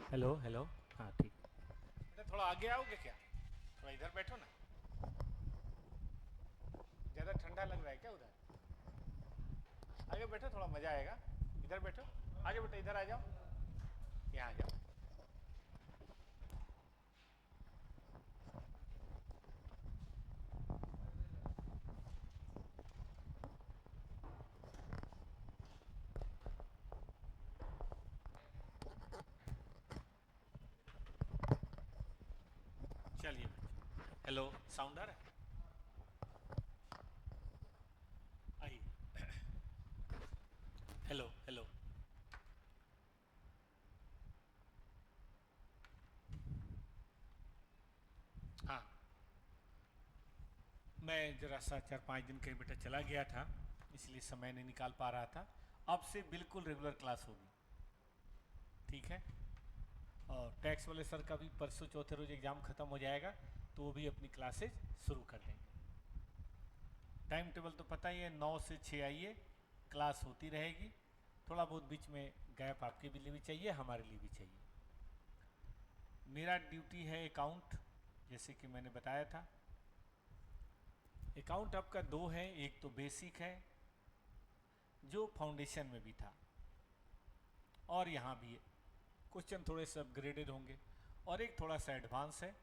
Hello hello. हाँ ठीक। बेटा थोड़ा आगे आओगे क्या? थोड़ा इधर बैठो ना। ज़्यादा ठंडा लग रहा है क्या उधर? आगे बैठो, थोड़ा मज़ा आएगा। इधर बैठो। आ जाओ बेटा, इधर आ जाओ। यहाँ आ जाओ। चलिए बच्चों, हेलो, साउंड आ रहा है? आइए। Hello hello. हाँ, मैं ज़रा सा 4-5 दिन कहीं बेटा चला गया था, इसलिए समय नहीं निकाल पा रहा था। अब से बिल्कुल रेगुलर क्लास होगी, ठीक है? और टैक्स वाले सर का भी परसों चौथे रोज एग्ज़ाम ख़त्म हो जाएगा, तो वो भी अपनी क्लासेज शुरू कर देंगे। टाइम टेबल तो पता ही है, 9 से 6 आइए, क्लास होती रहेगी। थोड़ा बहुत बीच में गैप आपके लिए भी चाहिए, हमारे लिए भी चाहिए। मेरा ड्यूटी है अकाउंट, जैसे कि मैंने बताया था। अकाउंट आपका दो है, एक तो बेसिक है जो फाउंडेशन में भी था, और यहाँ भी है। क्वेश्चन थोड़े से अपग्रेडेड होंगे, और एक थोड़ा सा एडवांस है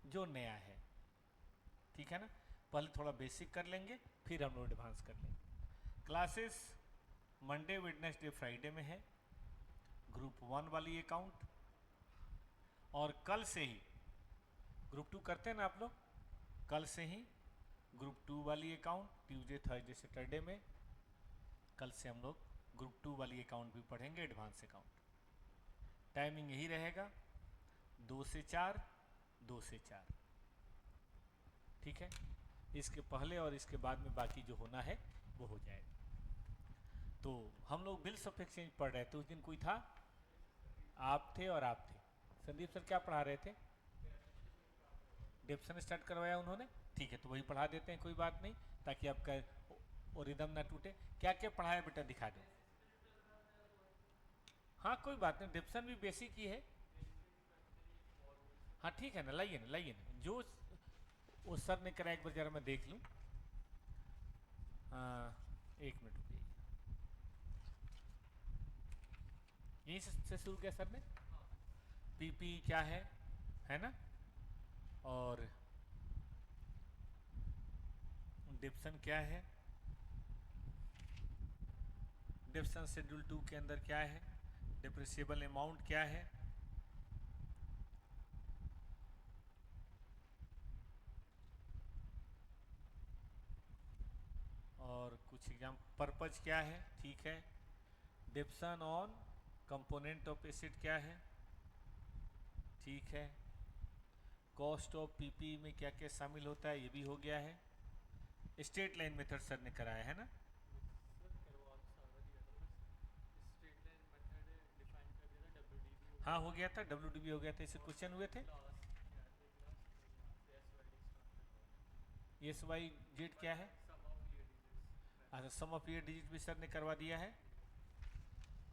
जो नया है, ठीक है ना? पहले थोड़ा बेसिक कर लेंगे, फिर हम लोग एडवांस कर लेंगे। क्लासेस मंडे वेडनेसडे फ्राइडे में है, ग्रुप 1 वाली अकाउंट। और कल से ही ग्रुप 2 करते हैं ना आप लोग, कल से ही ग्रुप 2 वाली अकाउंट ट्यूसडे थर्सडे सैटरडे में। कल से हम लोग ग्रुप 2 वाली अकाउंट भी पढ़ेंगे, एडवांस अकाउंट। टाइमिंग यही रहेगा, 2 से 4, 2 से 4, ठीक है? इसके पहले और इसके बाद में बाकी जो होना है वो हो जाएगा। तो हम लोग बिल्स ऑफ एक्सचेंज पढ़ रहे थे, उस दिन कोई था? आप थे और आप थे। संदीप सर क्या पढ़ा रहे थे? डेप्सन स्टार्ट करवाया उन्होंने, ठीक है, तो वही पढ़ा देते हैं, कोई बात नहीं, ताकि आपका और रिदम ना टूटे। क्या क्या पढ़ाया बेटा, दिखा दो। हाँ कोई बात नहीं, डेप्सन भी बेसिक ही है। हाँ ठीक है ना, लाइए ना, लाइए ना, जो वो सर ने कराया एक बार जरा मैं देख लूँ। एक मिनट रुकिए। यहीं से शुरू किया सर ने। पीपी क्या है ना? और डिप्सन क्या है? डिप्सन शेड्यूल 2 के अंदर क्या है? डिप्रिसिएबल अमाउंट क्या है? और कुछ एग्जाम पर्पज क्या है, ठीक है? डिप्सन ऑन कंपोनेंट ऑफ एसिड क्या है, ठीक है? कॉस्ट ऑफ पीपी में क्या क्या शामिल होता है, ये भी हो गया है। स्ट्रेट लाइन मेथड सर ने कराया है ना? हाँ हो गया था, WDB हो गया था, इससे क्वेश्चन हुए थे। एस वाई जेड क्या है? अच्छा, सम ऑफ ये डिजिट भी सर ने करवा दिया है।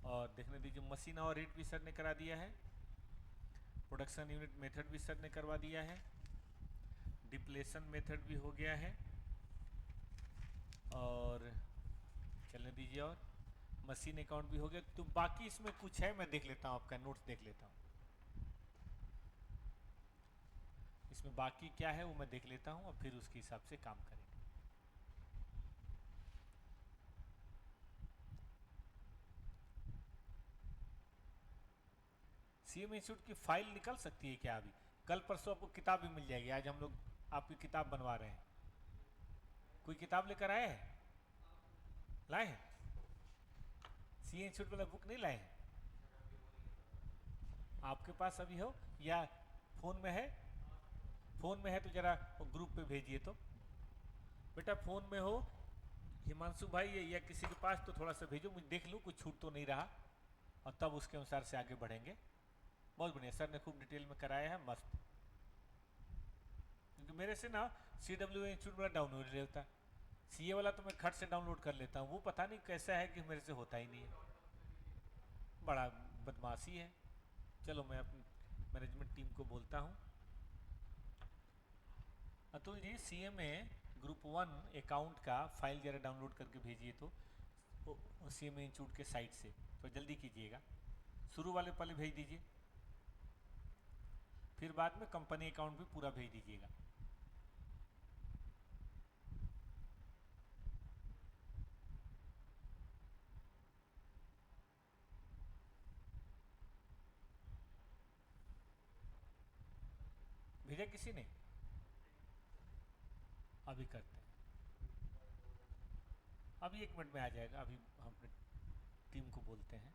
और देखने दीजिए, मशीन और रेट भी सर ने करा दिया है। प्रोडक्शन यूनिट मेथड भी सर ने करवा दिया है। डिप्लेशन मेथड भी हो गया है। और चलने दीजिए, और मशीन अकाउंट भी हो गया। तो बाकी इसमें कुछ है, मैं देख लेता हूँ, आपका नोट्स देख लेता हूँ। इसमें बाकी क्या है वो मैं देख लेता हूँ, और फिर उसके हिसाब से काम करेंगे। सीएम इंस्टीट्यूट की फाइल निकल सकती है क्या अभी? कल परसों आपको किताब भी मिल जाएगी। आज हम लोग आपकी किताब बनवा रहे हैं। कोई किताब लेकर आए हैं? लाए हैं? सी इंस्टीट्यूट वाला बुक नहीं लाए हैं? आपके पास अभी हो या फ़ोन में है? फ़ोन में है तो ज़रा ग्रुप पे भेजिए तो। बेटा फ़ोन में हो हिमांशु भाई या किसी के पास, तो थोड़ा सा भेजो, मुझे देख लूँ कुछ छूट तो नहीं रहा, और तब उसके अनुसार से आगे बढ़ेंगे। बहुत बढ़िया, सर ने खूब डिटेल में कराया है, मस्त। क्योंकि मेरे से ना CW इंस्टीट्यूट वाला डाउनलोड नहीं होता। CA वाला तो मैं खट से डाउनलोड कर लेता हूँ, वो पता नहीं कैसा है कि मेरे से होता ही नहीं है। बड़ा बदमाशी है। चलो मैं अपनी मैनेजमेंट टीम को बोलता हूँ। Atul ji, CMA group 1 account का फाइल जरा डाउनलोड करके भेजिए तो CMA इंस्टीट्यूट के साइट से, तो जल्दी कीजिएगा। शुरू वाले पहले भेज दीजिए, फिर बाद में कंपनी अकाउंट भी पूरा भेज दीजिएगा। भेजा किसी ने? अभी करते हैं, अभी 1 मिनट में आ जाएगा। अभी हम अपने टीम को बोलते हैं।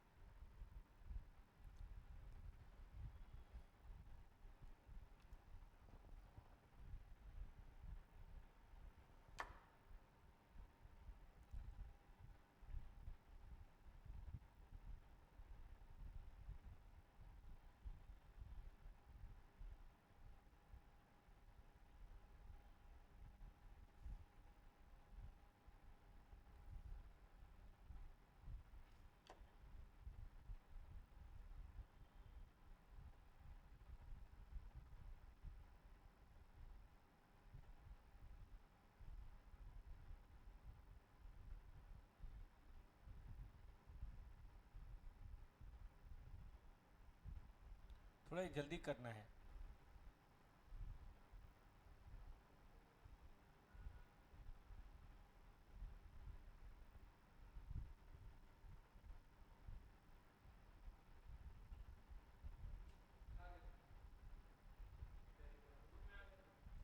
थोड़ा जल्दी करना है।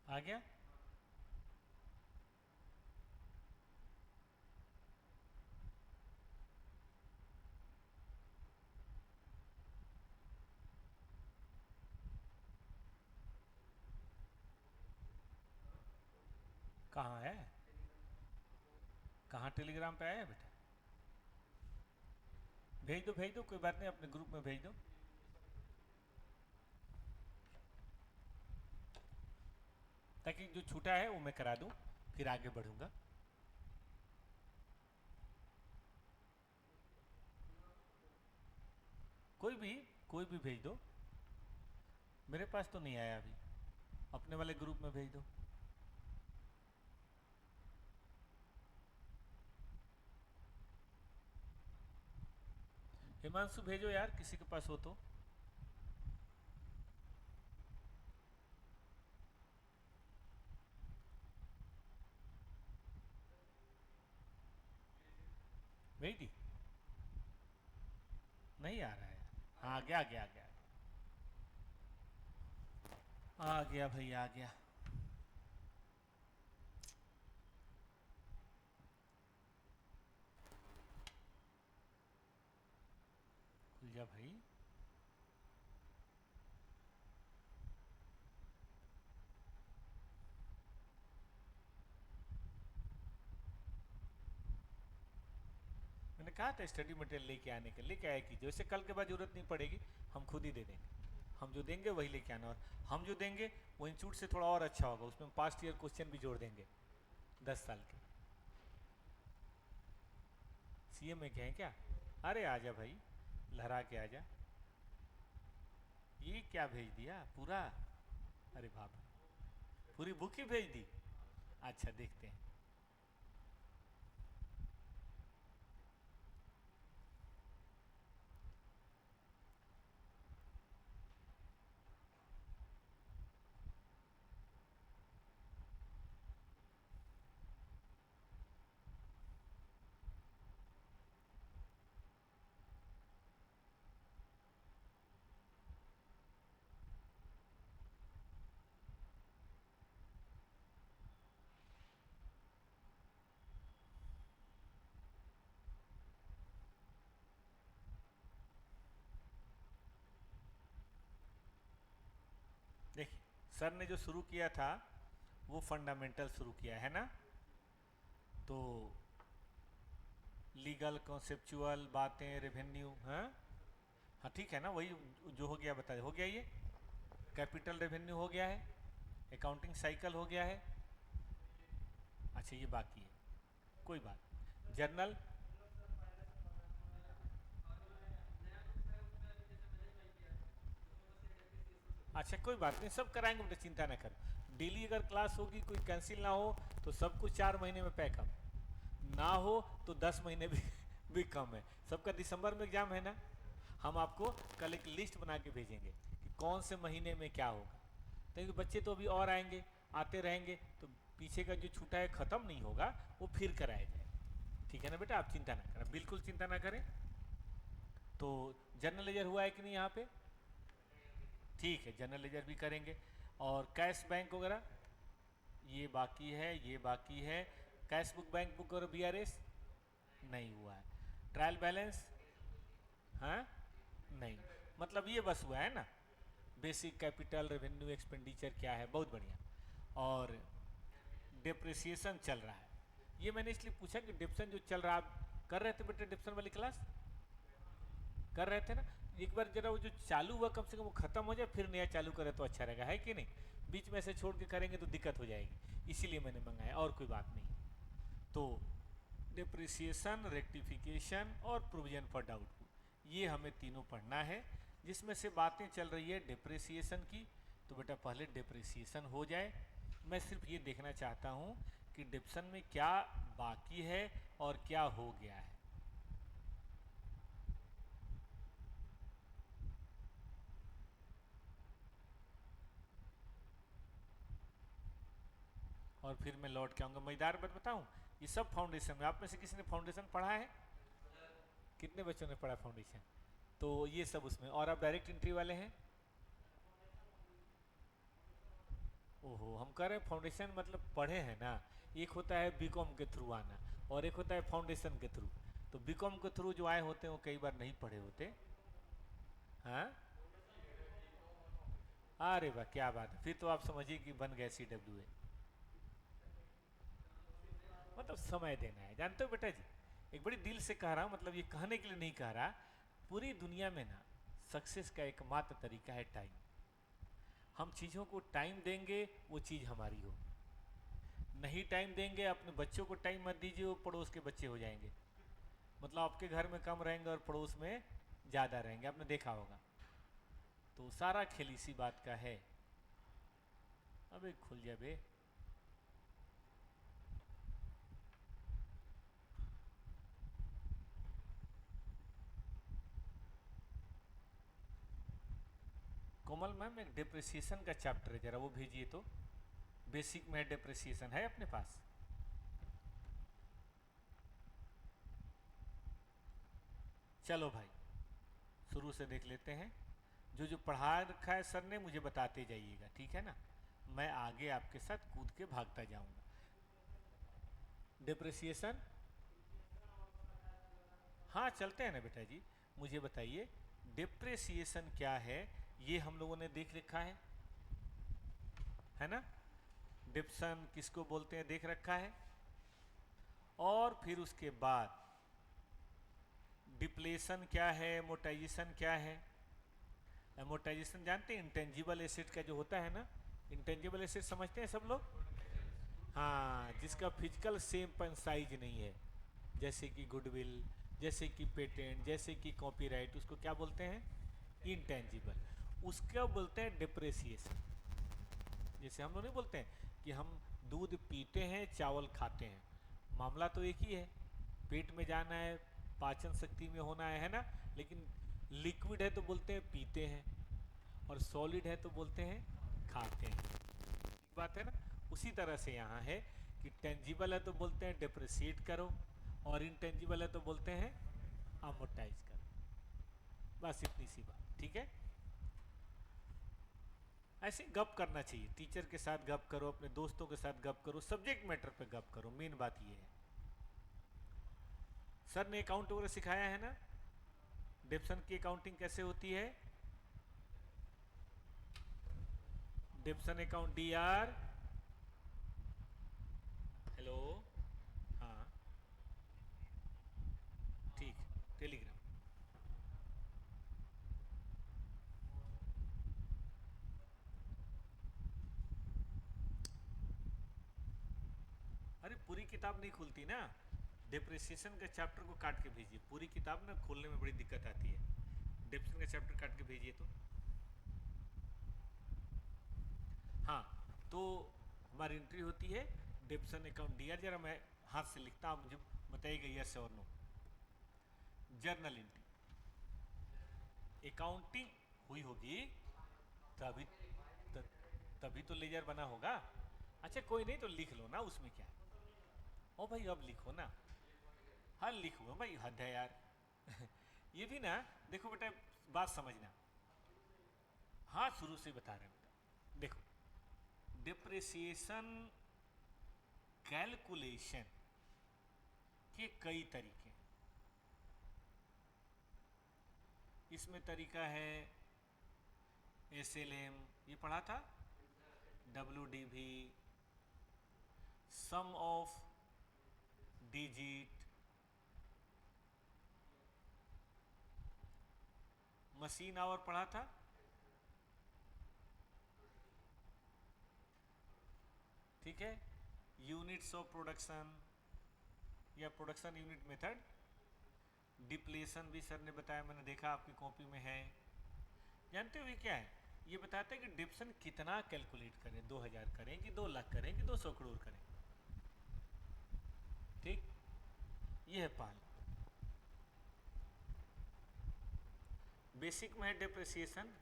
आ गया? कहाँ है? कहाँ टेलीग्राम पे आया है बेटा? भेज दो भेज दो, कोई बात नहीं, अपने ग्रुप में भेज दो। ताकि जो छूटा है वो मैं करा दूं, फिर आगे बढ़ूंगा। कोई भी भेज दो, मेरे पास तो नहीं आया अभी। अपने वाले ग्रुप में भेज दो। हिमांशु भेजो यार, किसी के पास हो तो। भेज दी? नहीं आ रहा है। हाँ, आ गया आ गया आ गया आ गया भाई, आ गया। खुल जा भाई। मैंने कहा था स्टडी मटेरियल लेके आने के, लेके आया कीजिए, वैसे कल के बाद जरूरत नहीं पड़ेगी, हम खुद ही दे देंगे। हम जो देंगे वही लेके आना, और हम जो देंगे वो इंस्टीट्यूट से थोड़ा और अच्छा होगा, उसमें पास्ट ईयर क्वेश्चन भी जोड़ देंगे 10 साल के। CMA के हैं क्या? अरे आजा भाई, लहरा के आजा। ये क्या भेज दिया पूरा? अरे बाप रे, पूरी बुक ही भेज दी। अच्छा, देखते हैं। देखिए, सर ने जो शुरू किया था वो फंडामेंटल शुरू किया है ना, तो लीगल कॉन्सेप्चुअल बातें, रेवेन्यू, हाँ हाँ ठीक है ना, वही जो हो गया बता, हो गया ये। कैपिटल रेवेन्यू हो गया है, अकाउंटिंग साइकिल हो गया है। अच्छा, ये बाकी है, कोई बात। जर्नल, अच्छा कोई बात नहीं, सब कराएंगे बेटा, चिंता ना करो। डेली अगर क्लास होगी, कोई कैंसिल ना हो तो सब कुछ 4 महीने में पैकअप, ना हो तो 10 महीने भी कम है। सबका दिसंबर में एग्जाम है ना, हम आपको कल एक लिस्ट बना के भेजेंगे कि कौन से महीने में क्या होगा, क्योंकि बच्चे तो अभी और आएंगे, आते रहेंगे, तो पीछे का जो छूटा है ख़त्म नहीं होगा, वो फिर कराया जाए। ठीक है ना बेटा, आप चिंता ना करें, बिल्कुल चिंता ना करें। तो जनरल लेजर हुआ है कि नहीं यहाँ पे? ठीक है, जनरल लेजर भी करेंगे। और कैश बैंक वगैरह ये बाकी है, ये बाकी है। कैश बुक, बैंक बुक और बीआरएस नहीं हुआ है। ट्रायल बैलेंस, हाँ नहीं, मतलब ये बस हुआ है ना। बेसिक कैपिटल, रेवेन्यू, एक्सपेंडिचर क्या है, बहुत बढ़िया। और डिप्रिसिएशन चल रहा है। ये मैंने इसलिए पूछा कि डिप्सन जो चल रहा है, आप कर रहे थे बेटे डिप्सन वाली क्लास? कर रहे थे ना? एक बार जरा वो जो चालू हुआ कम से कम वो खत्म हो जाए, फिर नया चालू करे तो अच्छा रहेगा, है कि नहीं? बीच में से छोड़ के करेंगे तो दिक्कत हो जाएगी, इसीलिए मैंने मंगाया, और कोई बात नहीं। तो डिप्रिसिएशन, रेक्टिफिकेशन और प्रोविजन फॉर डाउटफुल, ये हमें तीनों पढ़ना है। जिसमें से बातें चल रही है डिप्रिसिएशन की, तो बेटा पहले डिप्रिसिएशन हो जाए। मैं सिर्फ ये देखना चाहता हूँ कि डिप्सन में क्या बाकी है और क्या हो गया है। और फिर मैं लौट के आऊँगा। मज़ेदार बात बताऊँ, ये सब फाउंडेशन में, आप में से किसी ने फाउंडेशन पढ़ा है? कितने बच्चों ने पढ़ा फाउंडेशन? तो ये सब उसमें, और आप डायरेक्ट एंट्री वाले हैं? ओहो, हम कह रहे हैं फाउंडेशन मतलब पढ़े हैं ना। एक होता है बीकॉम के थ्रू आना, और एक होता है फाउंडेशन के थ्रू। तो बीकॉम के थ्रू जो आए होते हैं वो कई बार नहीं पढ़े होते। हाँ, अरे वाह क्या बात है, फिर तो आप समझिए कि बन गए CWA। मतलब समय देना है, जानते हो बेटा जी, एक बड़ी दिल से कह रहा हूँ, मतलब ये कहने के लिए नहीं कह रहा। पूरी दुनिया में ना सक्सेस का एकमात्र तरीका है टाइम। हम चीज़ों को टाइम देंगे, वो चीज़ हमारी हो। नहीं टाइम देंगे, अपने बच्चों को टाइम मत दीजिए, वो पड़ोस के बच्चे हो जाएंगे। मतलब आपके घर में कम रहेंगे और पड़ोस में ज़्यादा रहेंगे, आपने देखा होगा। तो सारा खेल इसी बात का है। अबे खुल जा बे। कोमल मैम, एक डिप्रिसिएशन का चैप्टर है, जरा वो भेजिए तो। बेसिक में डिप्रिसिएशन है अपने पास? चलो भाई, शुरू से देख लेते हैं। जो जो पढ़ा रखा है सर ने, मुझे बताते जाइएगा, ठीक है ना? मैं आगे आपके साथ कूद के भागता जाऊंगा। डिप्रिसिएशन, हाँ चलते हैं ना बेटा जी। मुझे बताइए डिप्रिसिएशन क्या है, ये हम लोगों ने देख रखा है ना? डिप्सन किसको बोलते हैं देख रखा है। और फिर उसके बाद डिप्लेशन क्या है, एमोटाइजेशन क्या है। एमोटाइजेशन जानते हैं, इंटेंजिबल एसेट का जो होता है ना। इंटेंजिबल एसेट समझते हैं सब लोग? हाँ, जिसका फिजिकल सेम साइज नहीं है, जैसे कि गुडविल, जैसे कि पेटेंट, जैसे कि कॉपीराइट, उसको क्या बोलते हैं? इंटेंजिबल। उसका बोलते हैं डिप्रेसिएशन। जैसे हम लोग नहीं बोलते हैं कि हम दूध पीते हैं, चावल खाते हैं, मामला तो एक ही है। पेट में जाना है, पाचन शक्ति में होना है ना? लेकिन लिक्विड है तो बोलते हैं पीते हैं, और सॉलिड है तो बोलते हैं खाते हैं। बात है ना? उसी तरह से यहाँ है कि टेंजिबल है तो बोलते हैं डिप्रिसिएट करो, और इनटेंजिबल है तो बोलते हैं अमोर्टाइज करो। बस इतनी सी बात, ठीक है? ऐसे गप करना चाहिए, टीचर के साथ गप करो, अपने दोस्तों के साथ गप करो, सब्जेक्ट मैटर पे गप करो, मेन बात ये है। सर ने अकाउंट वगैरह सिखाया है ना? डिप्सन की अकाउंटिंग कैसे होती है? डिप्सन अकाउंट DR, हेलो, हाँ ठीक, टेलीग्राम। अरे पूरी किताब नहीं खुलती ना, डिप्रिसिएशन के चैप्टर को काट के भेजिए, पूरी किताब ना खोलने में बड़ी दिक्कत आती है। डिप्सन का चैप्टर काट के भेजिए तो। हाँ, तो हमारी एंट्री होती है डेप्सन अकाउंट डी आर। जरा मैं हाथ से लिखता हूँ, मुझे बताइएगा यस और नो। जर्नल एंट्री, अकाउंटिंग हुई होगी तभी त, तभी तो लेजर बना होगा। अच्छा कोई नहीं, तो लिख लो ना, उसमें क्या है। ओ भाई अब लिखो ना। हाँ लिखो भाई, हद है यार। ये भी ना, देखो बेटा, बात समझना। हाँ शुरू से बता रहे हैं बेटा। देखो, डिप्रिसिएशन कैलकुलेशन के कई तरीके हैं। इसमें तरीका है एसएलएम, ये पढ़ा था, WDV, sum of digit, machine hour पढ़ा था, ठीक है, यूनिट्स ऑफ प्रोडक्शन या प्रोडक्शन यूनिट मेथड, डिप्लेशन भी सर ने बताया, मैंने देखा आपकी कॉपी में है। जानते हो ये क्या है? ये बताता है कि डिप्शन कितना कैलकुलेट करें, 2000 करें कि 2 लाख करें कि 200 करोड़ करें। ठीक, ये है पहला। बेसिक में है डिप्रिसिएशन,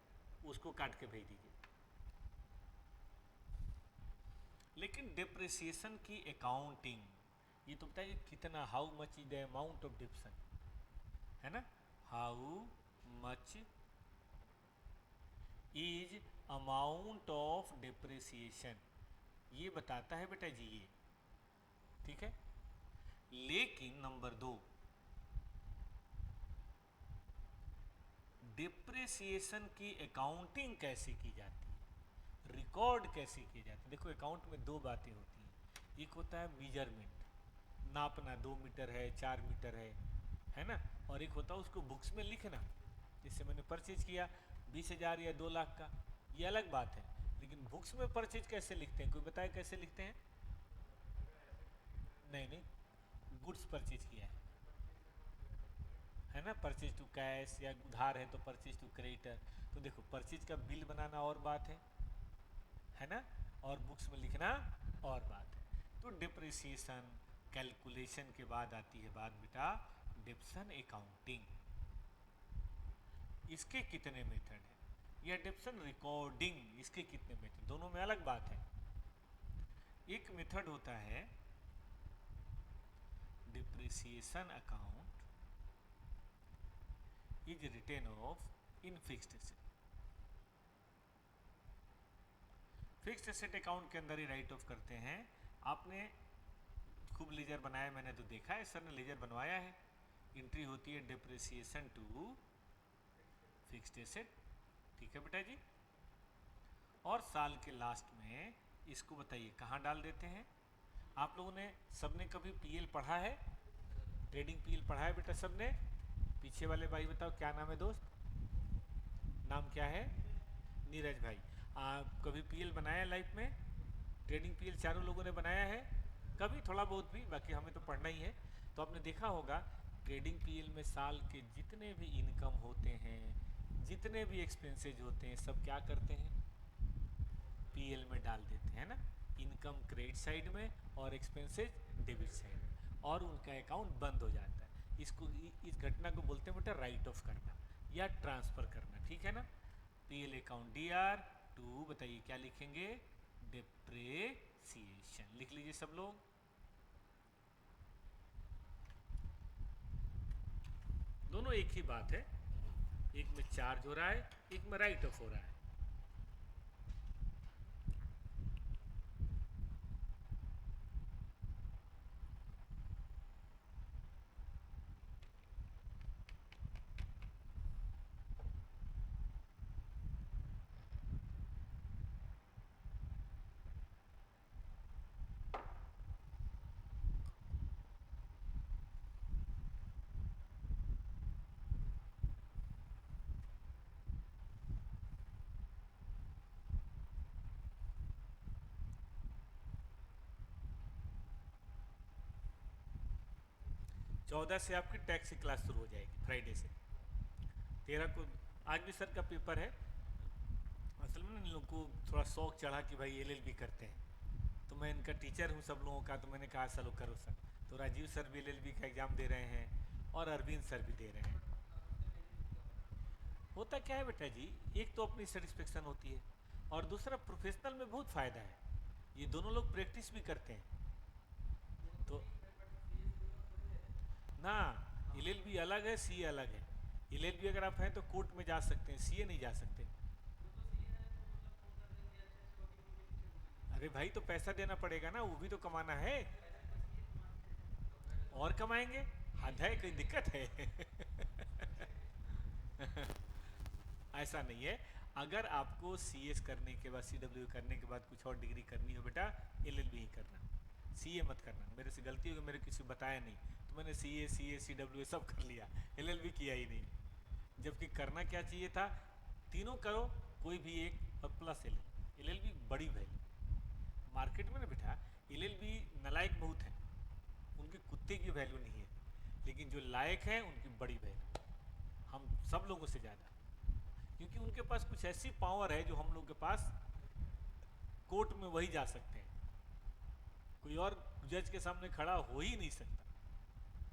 उसको काट के भेज दीजिए। लेकिन डिप्रिसिएशन की अकाउंटिंग, ये तो बताइए कितना, how much is the amount of depreciation, है ना, how much is amount of depreciation, ये बताता है बेटा जी ये, ठीक है। लेकिन नंबर 2, डिप्रिसिएशन की अकाउंटिंग कैसे की जाती है, रिकॉर्ड कैसे किए जाते हैं। देखो अकाउंट में 2 बातें होती हैं, एक होता है मेजरमेंट, नापना, 2 मीटर है, 4 मीटर है ना, और एक होता है उसको बुक्स में लिखना। जैसे मैंने परचेज किया 20,000 या 2 लाख का, ये अलग बात है, लेकिन बुक्स में परचेज कैसे लिखते हैं, कोई बताए कैसे लिखते हैं? नहीं नहीं, गुड्स परचेज किया है ना, परचेज टू कैश, या उधार है तो परचेज टू क्रेडिटर। तो देखो परचेज का बिल बनाना और बात है ना, और बुक्स में लिखना और बात है। तो डिप्रिसिएशन कैलकुलेशन के बाद आती है बात बेटा डिप्शन अकाउंटिंग। इसके कितने मेथड हैं, या डिप्शन रिकॉर्डिंग, इसके कितने मेथड, दोनों में अलग बात है। एक मेथड होता है depreciation account is written off in fixed asset. Fixed asset account के अंदर ही राइट ऑफ करते हैं। आपने खूब लेजर बनाया, मैंने तो देखा है, सर ने लेजर बनवाया है। एंट्री होती है डिप्रिसिएशन टू फिक्स्ड एसेट, ठीक है बेटा जी। और साल के लास्ट में इसको बताइए कहाँ डाल देते हैं। आप लोगों ने सबने कभी पीएल पढ़ा है, ट्रेडिंग पीएल पढ़ा है बेटा सबने? पीछे वाले भाई बताओ क्या नाम है दोस्त, नाम क्या है? नीरज भाई। कभी पीएल बनाया लाइफ में? ट्रेडिंग पीएल चारों लोगों ने बनाया है कभी, थोड़ा बहुत भी, बाकी हमें तो पढ़ना ही है। तो आपने देखा होगा ट्रेडिंग पीएल में साल के जितने भी इनकम होते हैं, जितने भी एक्सपेंसेज होते हैं, सब क्या करते हैं, पीएल में डाल देते हैं ना। इनकम क्रेडिट साइड में और एक्सपेंसेज डेबिट साइड में, और उनका अकाउंट बंद हो जाता है। इसको, इस घटना को बोलते हैं बेटा राइट ऑफ करना या ट्रांसफ़र करना, ठीक है ना। PL account D R to, बताइए क्या लिखेंगे, डिप्रेसिएशन, लिख लीजिए सब लोग। दोनों एक ही बात है, एक में चार्ज हो रहा है, एक में राइट ऑफ हो रहा है। 14 से आपकी टैक्स की क्लास शुरू हो जाएगी, फ्राइडे से 13 को। आज भी सर का पेपर है, असल में इन लोगों को थोड़ा शौक चढ़ा कि भाई एलएलबी करते हैं, तो मैं इनका टीचर हूँ सब लोगों का, तो मैंने कहा चलो करो सर। तो राजीव सर भी एलएलबी का एग्ज़ाम दे रहे हैं और अरविंद सर भी दे रहे हैं। होता क्या है बेटा जी, एक तो अपनी सेटिस्फेक्शन होती है और दूसरा प्रोफेशनल में बहुत फ़ायदा है, ये दोनों लोग प्रैक्टिस भी करते हैं। तो ना, एलएलबी अलग है, सीए अलग है। एलएलबी अगर आप हैं तो कोर्ट में जा सकते हैं, सीए नहीं जा सकते। अरे भाई तो पैसा देना पड़ेगा ना, वो भी तो कमाना है। और कमाएंगे, हद है, कोई दिक्कत है? ऐसा नहीं है। अगर आपको सीएस करने के बाद, सीडब्ल्यू करने के बाद कुछ और डिग्री करनी हो बेटा, एलएलबी ही करना, सीए मत करना। मेरे से गलती हो गई, मेरे किसी बताया नहीं, तो मैंने सीए सीडब्ल्यू सब कर लिया, एलएलबी किया ही नहीं। जबकि करना क्या चाहिए था, तीनों करो, कोई भी एक, और प्लस एलएलबी बड़ी वैल्यू मार्केट में ना बेटा। एलएलबी नलायक बहुत है, उनके कुत्ते की वैल्यू नहीं है, लेकिन जो लायक है उनकी बड़ी वैल्यू, हम सब लोगों से ज़्यादा, क्योंकि उनके पास कुछ ऐसी पावर है जो हम लोग के पास कोर्ट में वही जा सकते हैं, कोई और जज के सामने खड़ा हो ही नहीं सकता,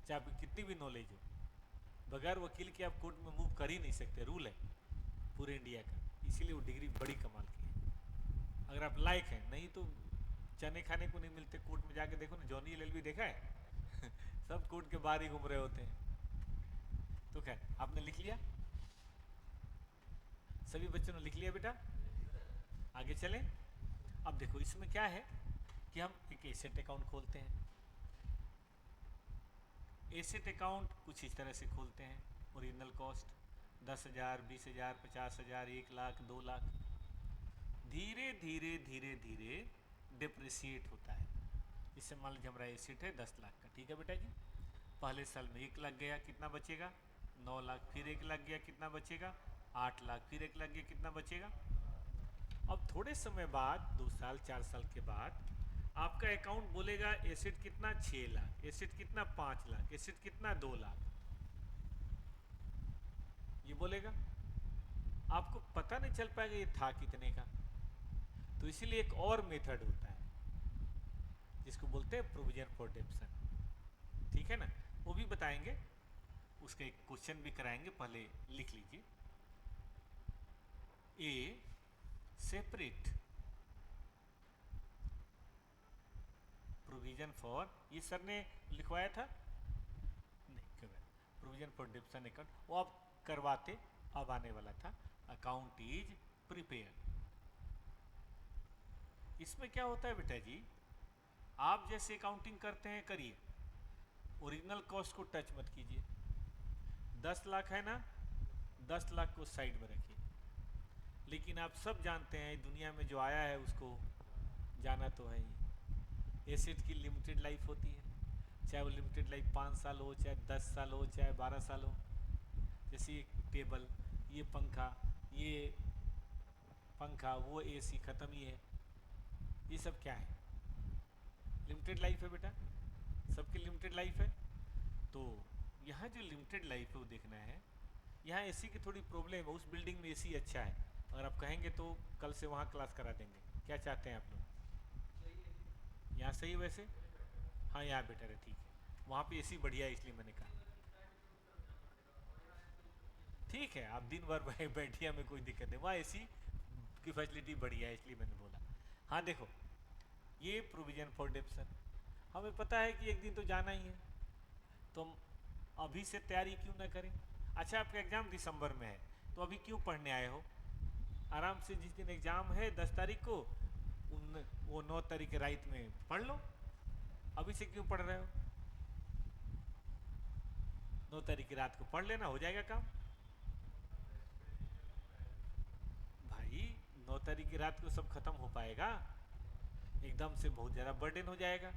चाहे आपकी कितनी भी नॉलेज हो। बगैर वकील के आप कोर्ट में मूव कर ही नहीं सकते, रूल है पूरे इंडिया का। इसीलिए वो डिग्री बड़ी कमाल की है, अगर आप लायक हैं। नहीं तो चने खाने को नहीं मिलते कोर्ट में, जाके देखो ना, जॉनी एलएलबी देखा है? सब कोर्ट के बाहर ही घूम रहे होते हैं। तो खैर, आपने लिख लिया, सभी बच्चों ने लिख लिया बेटा? आगे चलें। अब देखो इसमें क्या है कि हम एक एसेट अकाउंट खोलते हैं। एसेट अकाउंट कुछ इस तरह से खोलते हैं। ओरिजिनल कॉस्ट 10,000, 20,000, 50,000, 1 लाख, 2 लाख, धीरे धीरे धीरे धीरे डिप्रिसिएट होता है। इससे मान लीजिए हमारा एसेट है 10 लाख का, ठीक है बेटा जी। पहले साल में 1 लाख गया, कितना बचेगा? 9 लाख। फिर 1 लाख गया, कितना बचेगा? 8 लाख। फिर 1 लाख गया, कितना बचेगा? अब थोड़े समय बाद, 2 साल 4 साल के बाद, आपका अकाउंट बोलेगा एसेट कितना? 6 लाख। एसेट कितना? 5 लाख। एसेट कितना? 2 लाख। ये बोलेगा, आपको पता नहीं चल पाएगा ये था कितने का। तो इसीलिए एक और मेथड होता है जिसको बोलते हैं प्रोविजन फॉर डेप्शन, ठीक है ना, वो भी बताएंगे, उसका एक क्वेश्चन भी कराएंगे, पहले लिख लीजिए। ए सेपरेट प्रोविजन फॉर, ये सर ने लिखवाया था नहीं, क्यों? प्रोविजन फॉर डेप्शन अकाउंट वो आप करवाते, अब आने वाला था। Account is prepare. इसमें क्या होता है बेटा जी, आप जैसे अकाउंटिंग करते हैं करिए, ओरिजिनल कॉस्ट को टच मत कीजिए। 10 लाख है ना, 10 लाख को साइड में रखिए। लेकिन आप सब जानते हैं दुनिया में जो आया है उसको जाना तो है ही, एसेट की लिमिटेड लाइफ होती है, चाहे वो लिमिटेड लाइफ 5 साल हो, चाहे 10 साल हो, चाहे 12 साल हो। जैसे ये टेबल, ये पंखा, ये पंखा, वो एसी, ख़त्म ही है। ये सब क्या है? लिमिटेड लाइफ है बेटा, सबकी लिमिटेड लाइफ है। तो यहाँ जो लिमिटेड लाइफ है वो देखना है। यहाँ एसी की थोड़ी प्रॉब्लम है, उस बिल्डिंग में एसी अच्छा है, अगर आप कहेंगे तो कल से वहाँ क्लास करा देंगे। क्या चाहते हैं आप लोग? यहाँ सही वैसे? हाँ यहाँ बेटर है, ठीक है, वहाँ पे एसी बढ़िया है, इसलिए मैंने कहा। ठीक है, आप दिन भर बैठिए, हमें कोई दिक्कत नहीं, वहाँ एसी की फैसिलिटी बढ़िया है, इसलिए मैंने बोला। हाँ देखो, ये प्रोविजन फॉर डेप्शन, हमें पता है कि एक दिन तो जाना ही है, तो हम अभी से तैयारी क्यों ना करें? अच्छा, आपका एग्ज़ाम दिसंबर में है, तो अभी क्यों पढ़ने आए हो? आराम से जिस दिन एग्ज़ाम है 10 तारीख को, वो 9 तारीख के रात में पढ़ लो। अभी से क्यों पढ़ रहे हो? 9 तारीख की रात को पढ़ लेना, हो जाएगा काम। भाई 9 तारीख की रात को सब खत्म हो पाएगा? एकदम से बहुत ज़्यादा बर्डन हो जाएगा।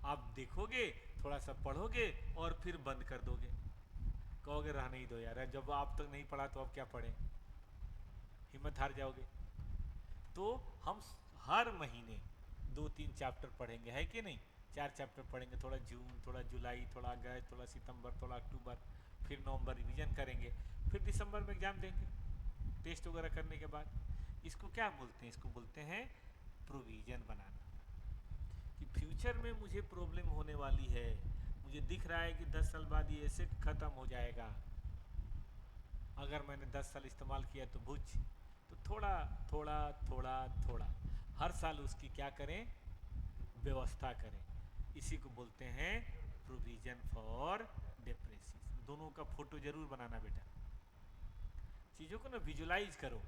आप देखोगे, थोड़ा सा पढ़ोगे और फिर बंद कर दोगे, कहोगे रहने ही दो यार, जब आप तक नहीं पढ़ा तो अब क्या पढ़ें, हिम्मत हार जाओगे। तो हम हर महीने 2-3 चैप्टर पढ़ेंगे, है कि नहीं? 4 चैप्टर पढ़ेंगे, थोड़ा जून, थोड़ा जुलाई, थोड़ा अगस्त, थोड़ा सितंबर, थोड़ा अक्टूबर, फिर नवंबर रिवीजन करेंगे, फिर दिसंबर में एग्ज़ाम देंगे टेस्ट वगैरह करने के बाद। इसको क्या बोलते हैं? इसको बोलते हैं प्रोविजन बनाना। कि फ्यूचर में मुझे प्रॉब्लम होने वाली है, मुझे दिख रहा है कि 10 साल बाद ये एसेट खत्म हो जाएगा, अगर मैंने 10 साल इस्तेमाल किया तो बुझ, तो थोड़ा थोड़ा थोड़ा थोड़ा हर साल उसकी क्या करें? व्यवस्था करें। इसी को बोलते हैं प्रोविजन फॉर डेप्रेसिएशन। दोनों का फोटो जरूर बनाना बेटा, चीज़ों को ना विजुलाइज करो।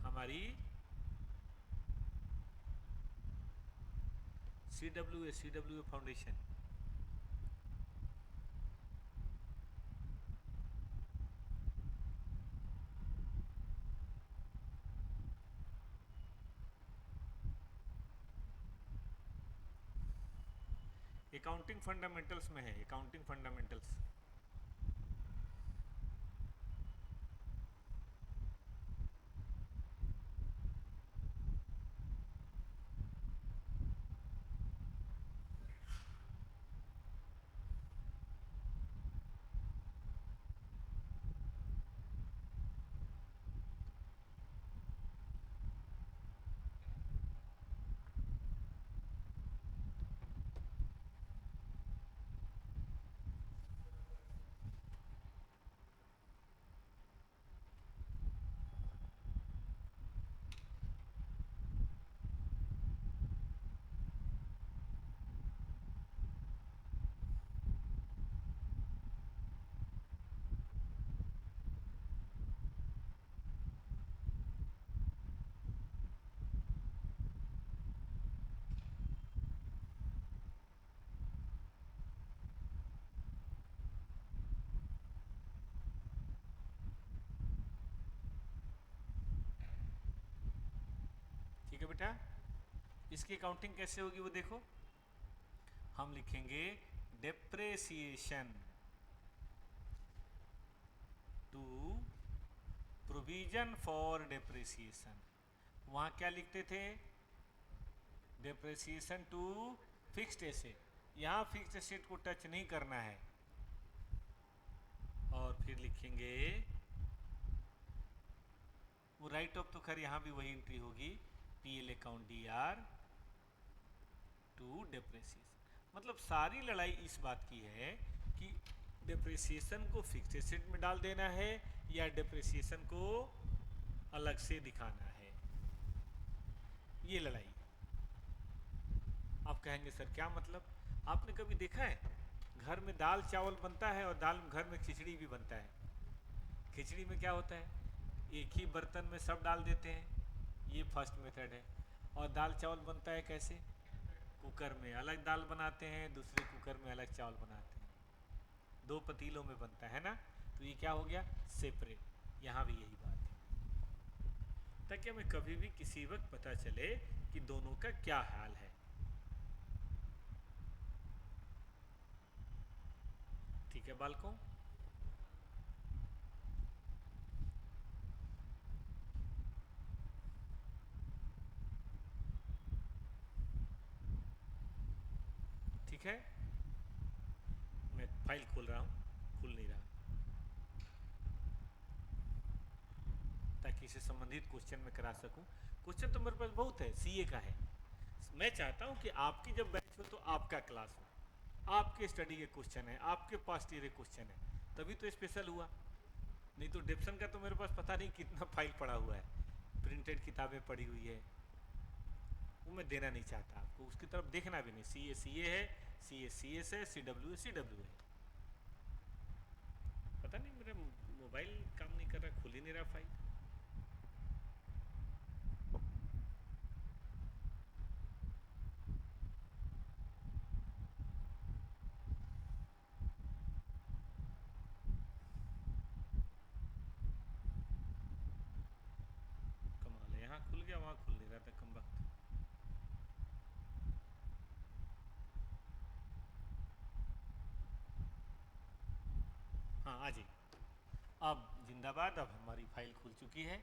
हमारी CWA फाउंडेशन अकाउंटिंग फंडामेंटल्स में है, अकाउंटिंग फंडामेंटल्स। ठीक है बेटा, इसकी अकाउंटिंग कैसे होगी वो देखो। हम लिखेंगे depreciation to provision for depreciation. वहां क्या लिखते थे? Depreciation to fixed asset. यहां फिक्स्ड एसेट को टच नहीं करना है। और फिर लिखेंगे वो राइट ऑफ, तो खैर यहां भी वही एंट्री होगी, PL account DR to depreciation. मतलब सारी लड़ाई इस बात की है कि डेप्रेसिएशन को फिक्स्ड एसेट में डाल देना है या डेप्रेसिएशन को अलग से दिखाना है, ये लड़ाई। आप कहेंगे सर क्या मतलब? आपने कभी देखा है घर में दाल चावल बनता है और दाल घर में खिचड़ी भी बनता है। खिचड़ी में क्या होता है? एक ही बर्तन में सब डाल देते हैं, ये फर्स्ट मेथड है। और दाल चावल बनता है कैसे? कुकर में अलग दाल बनाते हैं, दूसरे कुकर में अलग चावल बनाते हैं, दो पतीलों में बनता है ना। तो ये क्या हो गया? सेपरेट। यहाँ भी यही बात है, ताकि हमें कभी भी किसी वक्त पता चले कि दोनों का क्या हाल है। ठीक है बालकों? ठीक है, मैं फाइल खोल रहा हूँ, खुल नहीं रहा, ताकि इससे संबंधित क्वेश्चन मैं करा सकूं। क्वेश्चन तो मेरे पास बहुत है, सीए का है। मैं चाहता हूं कि आपकी जब बैच हो तो आपका क्लास हो, आपके स्टडी के क्वेश्चन है, आपके पास ये क्वेश्चन है, तभी तो स्पेशल हुआ। नहीं तो डेप्सन का तो मेरे पास पता नहीं कितना फाइल पड़ा हुआ है, प्रिंटेड किताबें पड़ी हुई है, वो मैं देना नहीं चाहता आपको, उसकी तरफ देखना भी नहीं। सी ए है, सी एस है, सी डब्ल्यू है। पता नहीं मेरा मोबाइल काम नहीं कर रहा, खुल ही नहीं रहा फाइल। कमाल है, यहाँ खुल गया वहाँ खुल नहीं रहा था कम वक्त। हाँ आ जाइए, अब जिंदाबाद, अब हमारी फाइल खुल चुकी है।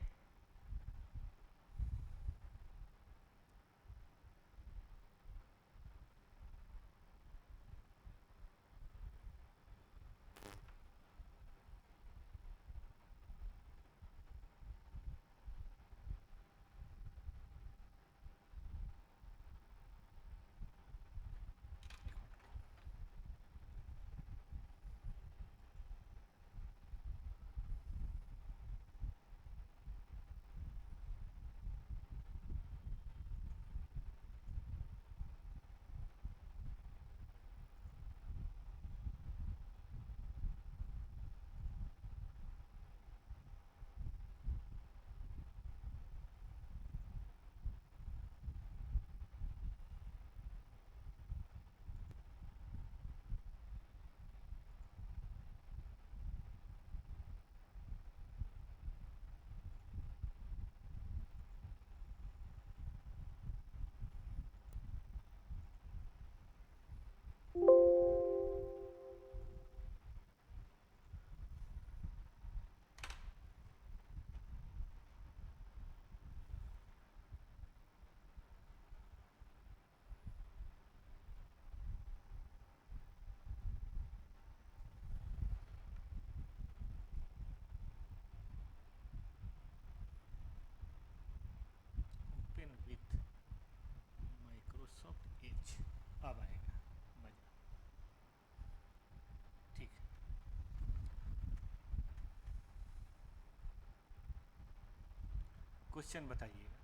क्वेश्चन बताइएगा।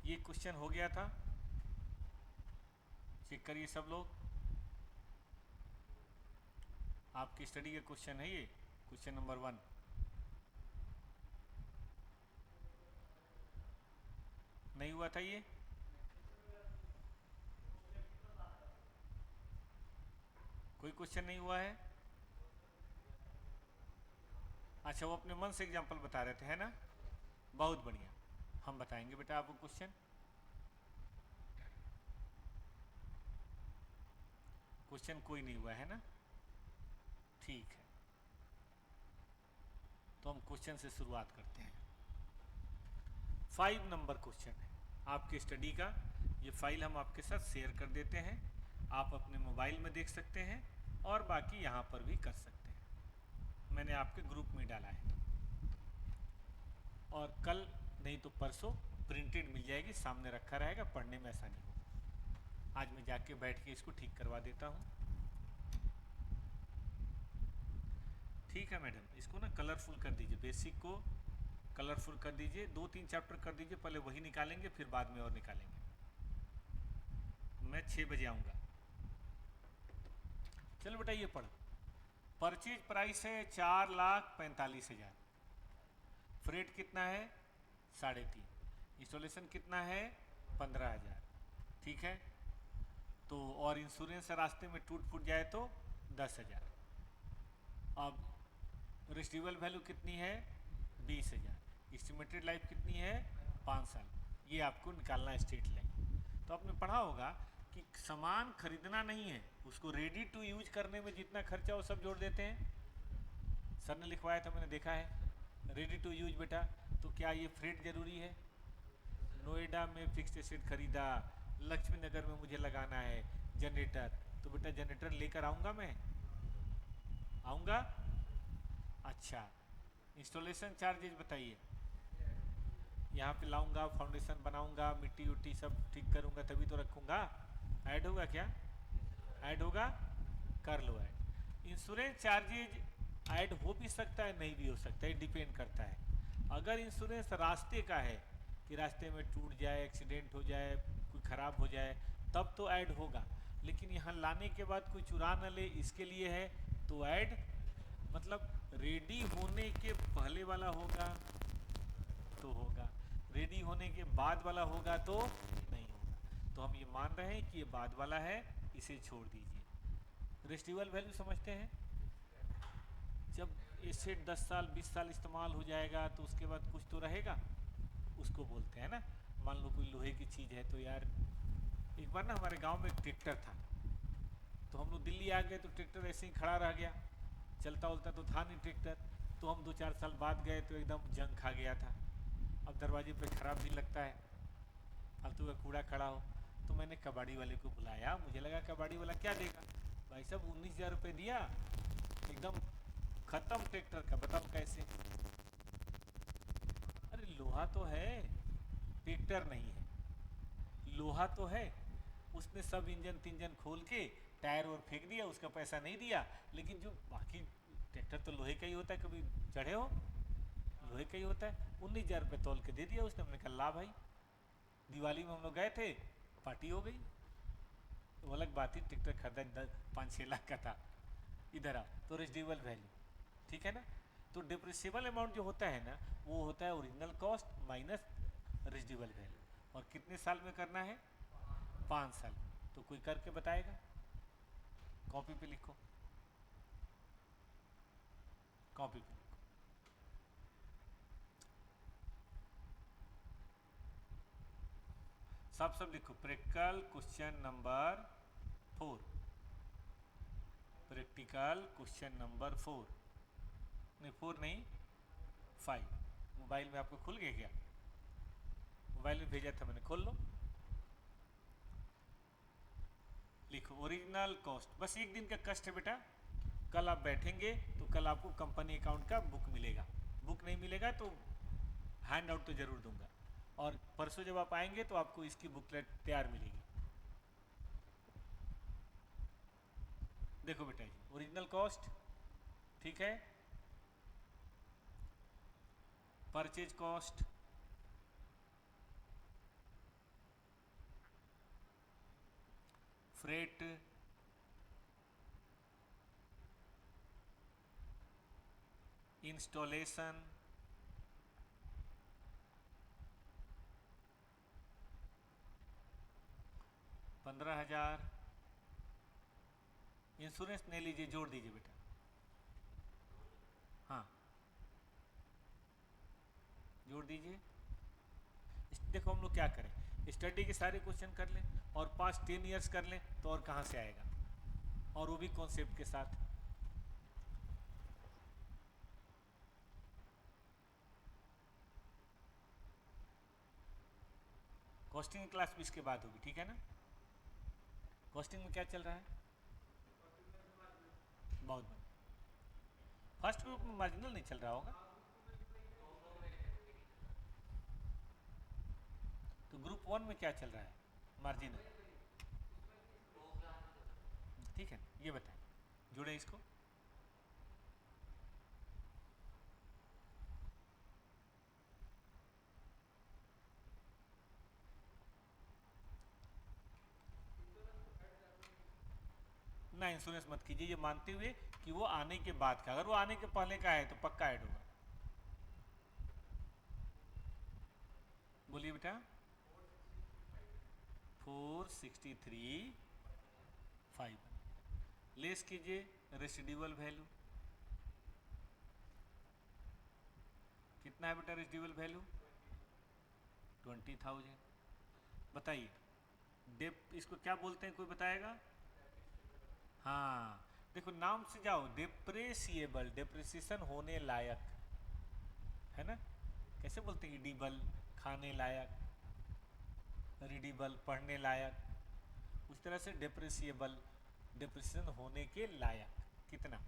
ये क्वेश्चन हो गया था, चेक करिए सब लोग। आपकी स्टडी का क्वेश्चन है ये, क्वेश्चन नंबर 1। नहीं हुआ था ये? कोई क्वेश्चन नहीं हुआ है? अच्छा, वो अपने मन से एग्जाम्पल बता रहे थे, है ना? बहुत बढ़िया, हम बताएंगे बेटा आपको क्वेश्चन। क्वेश्चन कोई नहीं हुआ है ना? ठीक है, तो हम क्वेश्चन से शुरुआत करते हैं। 5 नंबर क्वेश्चन है आपकी स्टडी का। ये फाइल हम आपके साथ शेयर कर देते हैं, आप अपने मोबाइल में देख सकते हैं और बाकी यहाँ पर भी कर सकते हैं। मैंने आपके ग्रुप में डाला है, और कल नहीं तो परसों प्रिंटेड मिल जाएगी, सामने रखा रहेगा, पढ़ने में आसानी होगी। आज मैं जाके बैठ के इसको ठीक करवा देता हूँ। ठीक है मैडम, इसको ना कलरफुल कर दीजिए, बेसिक को कलरफुल कर दीजिए, 2-3 चैप्टर कर दीजिए, पहले वही निकालेंगे फिर बाद में और निकालेंगे। मैं 6 बजे आऊँगा। चलो बेटा ये पढ़ो। परचेज प्राइस है 4,45,000, फ्रेट कितना है 3.5, इंस्टॉलेशन कितना है 15,000, ठीक है। तो और इंश्योरेंस रास्ते में टूट फूट जाए तो 10,000। अब रेसिडुअल वैल्यू कितनी है 20,000, एस्टिमेटेड लाइफ कितनी है 5 साल। ये आपको निकालना है स्ट्रेट लाइन। तो आपने पढ़ा होगा कि सामान खरीदना नहीं है, उसको रेडी टू यूज करने में जितना खर्चा वो सब जोड़ देते हैं। सर ने लिखवाया था, मैंने देखा है, रेडी टू यूज बेटा। तो क्या ये फ्रेट जरूरी है? नोएडा में फिक्स्ड एसेट खरीदा, लक्ष्मी नगर में मुझे लगाना है जनरेटर, तो बेटा जनरेटर लेकर आऊँगा मैं? आऊँगा? अच्छा, इंस्टॉलेशन चार्जेज बताइए। यहाँ पे लाऊंगा, फाउंडेशन बनाऊंगा, मिट्टी उट्टी सब ठीक करूंगा, तभी तो रखूंगा। ऐड होगा क्या? ऐड होगा, कर लो ऐड। इंश्योरेंस चार्जेज ऐड हो भी सकता है, नहीं भी हो सकता है, डिपेंड करता है। अगर इंश्योरेंस रास्ते का है कि रास्ते में टूट जाए, एक्सीडेंट हो जाए, कोई ख़राब हो जाए, तब तो ऐड होगा। लेकिन यहाँ लाने के बाद कोई चुरा न ले, इसके लिए है तो ऐड मतलब रेडी होने के पहले वाला होगा तो होगा, रेडी होने के बाद वाला होगा तो नहीं होगा। तो हम ये मान रहे हैं कि ये बाद वाला है, इसे छोड़ दीजिए। रेसिडुअल वैल्यू समझते हैं? जब एसेट 10 साल 20 साल इस्तेमाल हो जाएगा तो उसके बाद कुछ तो रहेगा, उसको बोलते हैं ना। मान लो कोई लोहे की चीज़ है, तो यार एक बार ना हमारे गांव में एक ट्रैक्टर था, तो हम लोग दिल्ली आ गए तो ट्रैक्टर ऐसे ही खड़ा रह गया, चलता उलता तो था नहीं ट्रैक्टर। तो हम 2-4 साल बाद गए तो एकदम जंग खा गया था। अब दरवाजे पे खराब भी लगता है, फालतू का कूड़ा खड़ा हो। तो मैंने कबाड़ी वाले को बुलाया, मुझे लगा कबाड़ी वाला क्या देगा, भाई साहब 19,000 रुपये दिया, एकदम खत्म ट्रैक्टर का। बताओ कैसे? अरे लोहा तो है, ट्रैक्टर नहीं है, लोहा तो है। उसने सब इंजन तिंजन खोल के टायर और फेंक दिया, उसका पैसा नहीं दिया। लेकिन जो बाकी ट्रैक्टर तो लोहे का ही होता है, कभी चढ़े हो? लोहे का ही होता है। 19,000 रुपये तोल के दे दिया उसने। हमने कहा ला भाई, दिवाली में हम लोग गए थे, पार्टी हो गई। तो अलग बात ही, ट्रैक्टर खरीदा 5-6 लाख का था। इधर आओ, तो रेसिडुअल वैल्यू, ठीक है ना। तो डिप्रिसिएबल अमाउंट जो होता है ना, वो होता है original cost minus residual value. और कितने साल में करना है? 5 साल। तो कोई करके बताएगा? कॉपी पे लिखो, कॉपी पे लिखो। सब लिखो। Practical question number 4, practical question number 4, नहीं 4 नहीं 5। मोबाइल में आपको खुल गया क्या? मोबाइल में भेजा था मैंने, खोल लो, लिखो ओरिजिनल कॉस्ट। बस एक दिन का कष्ट है बेटा, कल आप बैठेंगे तो कल आपको कंपनी अकाउंट का बुक मिलेगा। बुक नहीं मिलेगा तो हैंड आउट तो जरूर दूंगा, और परसों जब आप आएंगे तो आपको इसकी बुकलेट तैयार मिलेगी। देखो बेटा जी, ओरिजिनल कॉस्ट, ठीक है, purchase cost, freight, installation, $15,000, insurance नहीं लीजिए, जोड़ दीजिए बेटा, हाँ जोड़ दीजिए। देखो हम लोग क्या करें, स्टडी के सारे क्वेश्चन कर लें और पास्ट 10 ईयर्स कर लें, तो और कहाँ से आएगा, और वो भी कॉन्सेप्ट के साथ। कॉस्टिंग क्लास भी इसके बाद होगी, ठीक है ना। कॉस्टिंग में क्या चल रहा है, बहुत बढ़िया। फर्स्ट ग्रुप में मार्जिनल नहीं चल रहा होगा, तो ग्रुप 1 में क्या चल रहा है, मार्जिनल, ठीक है। ये बताएं, जुड़े इसको। ना इंश्योरेंस मत कीजिए, ये मानते हुए कि वो आने के बाद का, अगर वो आने के पहले का है तो पक्का ऐड होगा। बोलिए बेटा, 463,500 लेस कीजिए रेसिडुअल वैल्यू, कितना है बेटा रेसिडुअल वैल्यू, 20,000। बताइए डेप इसको क्या बोलते हैं, कोई बताएगा। हाँ देखो नाम से जाओ, डिप्रेसिएबल, डिप्रिसिएशन होने लायक, है ना। कैसे बोलते हैं, इडिबल खाने लायक, रीडिबल पढ़ने लायक, उस तरह से डिप्रेसिएबल डिप्रेसिएशन होने के लायक। कितना,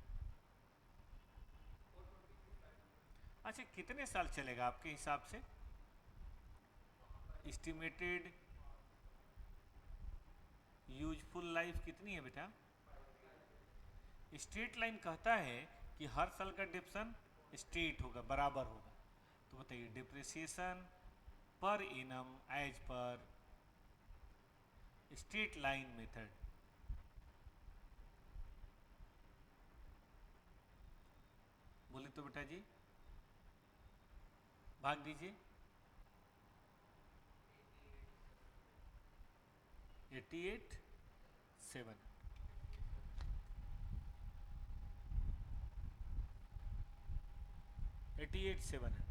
अच्छा कितने साल चलेगा आपके हिसाब से, एस्टिमेटेड यूजफुल लाइफ कितनी है बेटा। स्ट्रेट लाइन कहता है कि हर साल का डिप्रेशन स्ट्रेट होगा, बराबर होगा, तो बताइए डिप्रिसिएशन पर इनम एज पर स्ट्रेट लाइन मेथड। बोले तो बेटा जी, भाग दीजिए, 88,700, 88,700।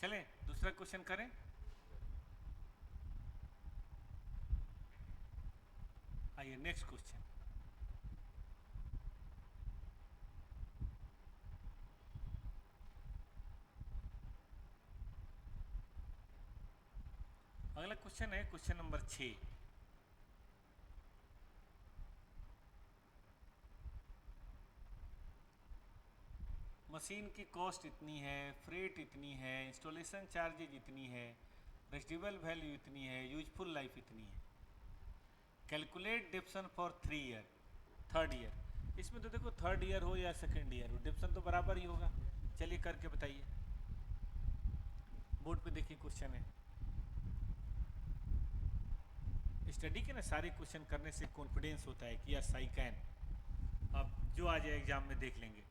चलें दूसरा क्वेश्चन करें। आइए नेक्स्ट क्वेश्चन, अगला क्वेश्चन है क्वेश्चन नंबर 6। मशीन की कॉस्ट इतनी है, फ्रेट इतनी है, इंस्टॉलेशन चार्जेज इतनी है, रेसिडुअल वैल्यू इतनी है, यूजफुल लाइफ इतनी है। Calculate depreciation for 3 year, third year. इसमें तो देखो थर्ड ईयर हो या सेकेंड ईयर हो, डिप्शन तो बराबर ही होगा। चलिए करके बताइए, बोर्ड पे देखिए क्वेश्चन है। स्टडी के ना सारे क्वेश्चन करने से कॉन्फिडेंस होता है कि यस आई कैन, अब जो आ जाए एग्जाम में देख लेंगे।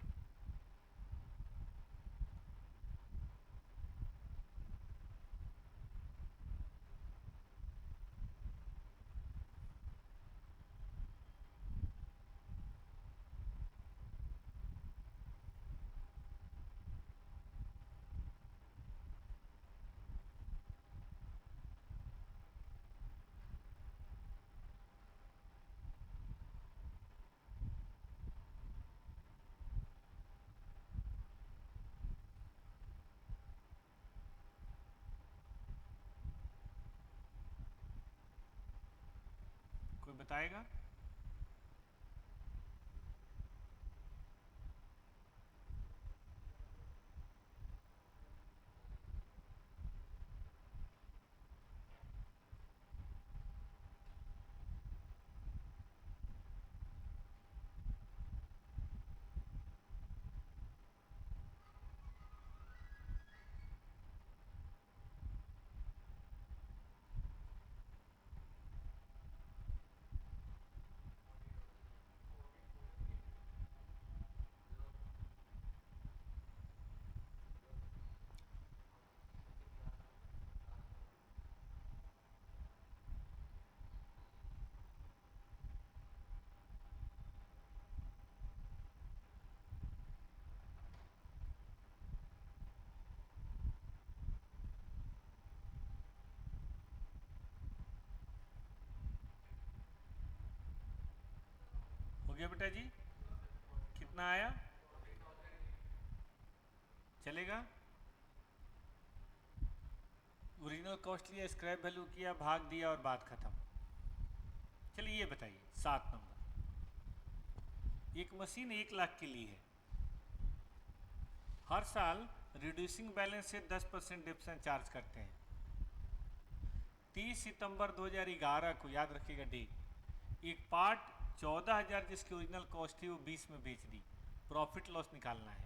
बताएगा? हो गया बेटा जी? कितना आया? चलेगा? ओरिजिनल कॉस्ट लिया, स्क्रैप वैल्यू किया, भाग दिया और बात खत्म। चलिए ये बताइए 7 नंबर। एक मशीन 1 लाख की ली है, हर साल रिड्यूसिंग बैलेंस से 10% डिप्शन चार्ज करते हैं। 30 सितंबर 2011 को, याद रखिएगा डेट, एक पार्ट 14,000 जिसकी ओरिजिनल कॉस्ट थी वो 20 में बेच दी। प्रॉफिट लॉस निकालना है।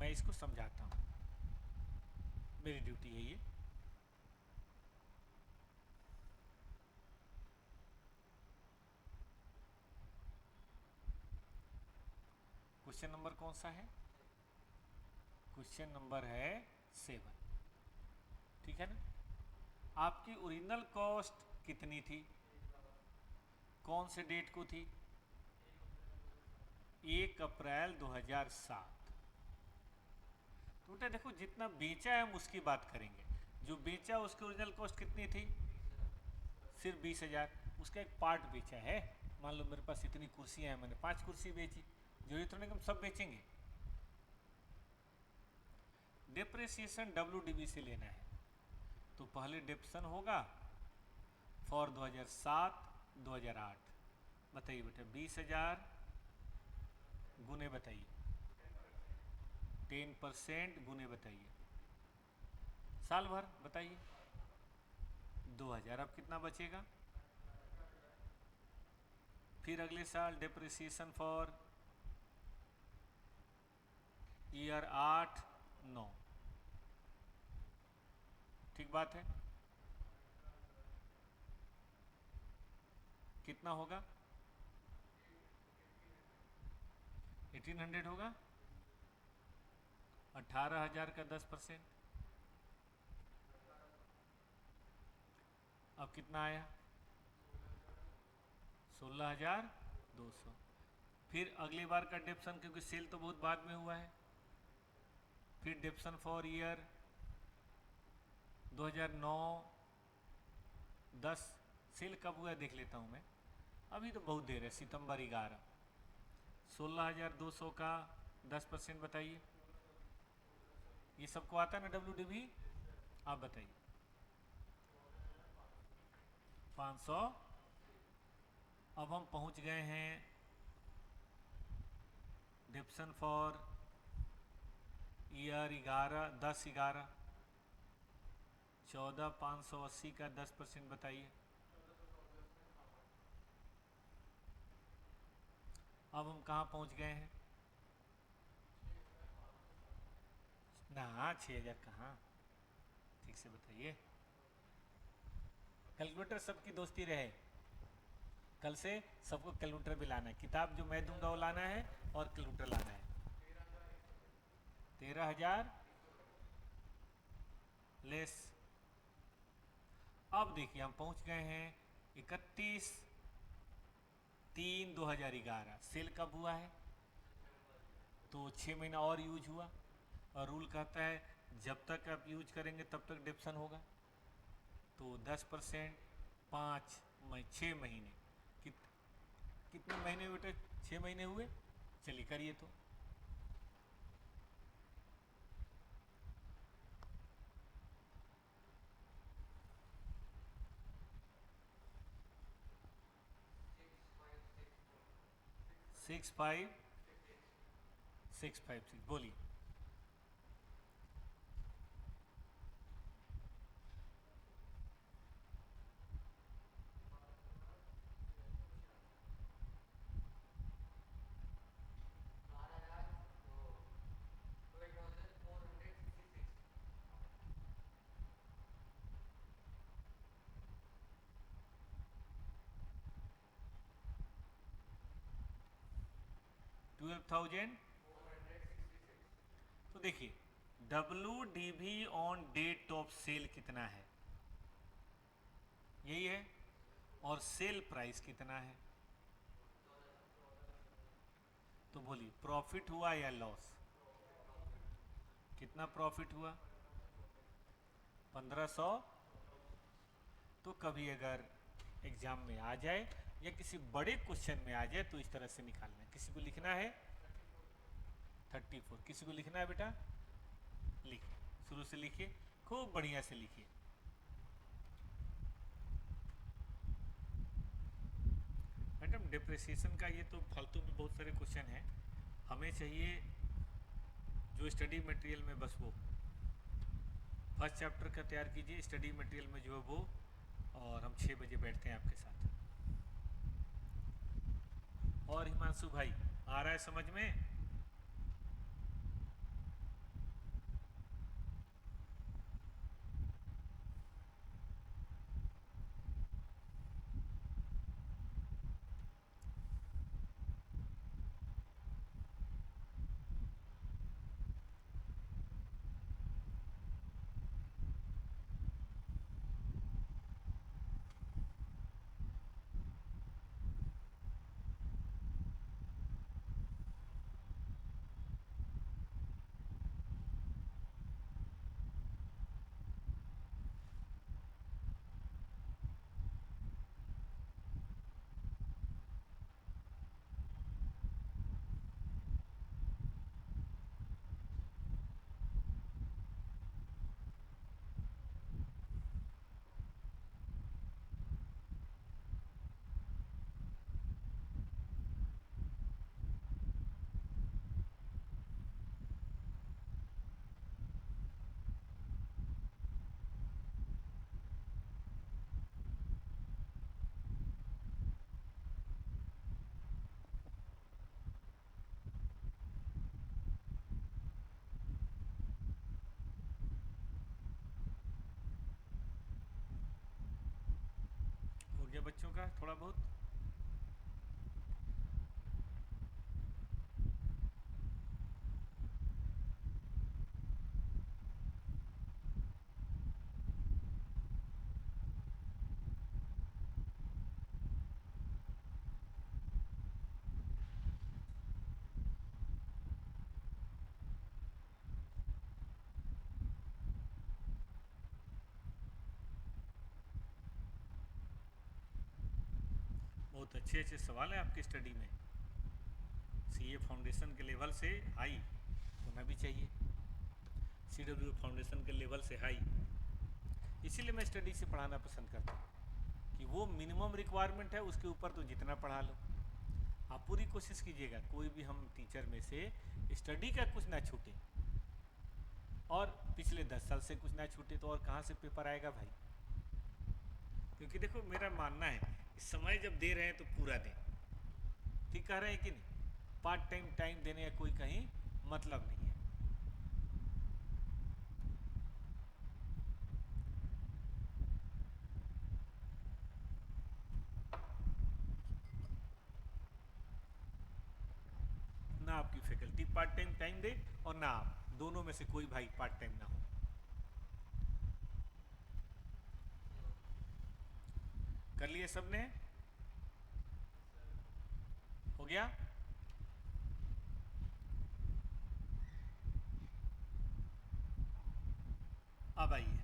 मैं इसको समझाता हूँ, मेरी ड्यूटी है ये। क्वेश्चन नंबर कौन सा है? क्वेश्चन नंबर है 7। ठीक है ना? आपकी ओरिजिनल कॉस्ट कितनी थी? कौन से डेट को थी? 1 अप्रैल 2007। तो बेटा देखो, जितना बेचा है हम उसकी बात करेंगे। जो बेचा उसकी ओरिजिनल कॉस्ट कितनी थी? सिर्फ 20,000। उसका एक पार्ट बेचा है। मान लो मेरे पास इतनी कुर्सियां हैं, मैंने 5 कुर्सी बेची, जो इतने हम सब बेचेंगे। डिप्रिसिएशन WDV से लेना है, तो पहले डिप्शन होगा फॉर 2007 2008। बताइए बेटा, 20,000 गुने बताइए, 10% गुने बताइए, साल भर बताइए, 2,000। अब कितना बचेगा? फिर अगले साल डिप्रिसिएशन फॉर ईयर 8 9। ठीक बात है? कितना होगा? 1800 होगा। 18,000 का 10%। अब कितना आया? 16,200। फिर अगली बार का डिप्शन, क्योंकि सेल तो बहुत बाद में हुआ है, फिर डिप्शन फॉर ईयर 2009 10। सेल कब हुआ है देख लेता हूँ मैं, अभी तो बहुत देर है, सितंबर 11। 16,200 का 10% बताइए। ये सबको आता है ना WDV? आप बताइए। 500। अब हम पहुंच गए हैं डिप्शन फॉर ईयर 11 10 11। 14,580 का 10% बताइए। अब हम कहाँ पहुंच गए हैं? ना 6,000 कहाँ, ठीक से बताइए। कैलकुलेटर सबकी दोस्ती रहे। कल से सबको कैलकुलेटर भी लाना है, किताब जो मैं दूंगा वो लाना है, और कैलकुलेटर लाना है। 13,000 लेस। अब देखिए हम पहुंच गए हैं 31/3/2011। सेल कब हुआ है? तो 6 महीना और यूज हुआ, और रूल कहता है जब तक आप यूज करेंगे तब तक डिप्शन होगा। तो 10% 6 महीने। कितने महीने बेटे? 6 महीने हुए। चलिए करिए तो। 65656 बोलिए। Twelve thousand. तो देखिए WDV on date of sale कितना है, यही है, और सेल प्राइस कितना है। तो बोलिए प्रॉफिट हुआ या लॉस, कितना प्रॉफिट हुआ, 1500। तो कभी अगर एग्जाम में आ जाए या किसी बड़े क्वेश्चन में आ जाए तो इस तरह से निकालना है। किसी को लिखना है 34, किसी को लिखना है बेटा, लिखिए, शुरू से लिखिए, खूब बढ़िया से लिखिए। मैडम डिप्रिसिएशन का ये तो फालतू में बहुत सारे क्वेश्चन हैं, हमें चाहिए जो स्टडी मटेरियल में बस वो फर्स्ट चैप्टर का तैयार कीजिए, स्टडी मटेरियल में जो है वो, और हम 6 बजे बैठते हैं आपके साथ। और हिमांशु भाई आ रहा है समझ में? हो गया बच्चों का थोड़ा बहुत? बहुत अच्छे अच्छे सवाल हैं आपकी स्टडी में, सीए फाउंडेशन के लेवल से हाई होना भी चाहिए, CW फाउंडेशन के लेवल से हाई। इसीलिए मैं स्टडी से पढ़ाना पसंद करता हूँ कि वो मिनिमम रिक्वायरमेंट है, उसके ऊपर तो जितना पढ़ा लो। आप पूरी कोशिश कीजिएगा कोई भी हम टीचर में से स्टडी का कुछ ना छूटे, और पिछले 10 साल से कुछ ना छूटे, तो और कहाँ से पेपर आएगा भाई। क्योंकि देखो मेरा मानना है समय जब दे रहे हैं तो पूरा दें, ठीक कह रहे हैं कि नहीं, पार्ट टाइम टाइम देने का कोई कहीं मतलब नहीं है। ना आपकी फैकल्टी पार्ट टाइम टाइम दे और ना आप, दोनों में से कोई भाई पार्ट टाइम ना हो। कर लिए सबने? हो गया? अब आइए,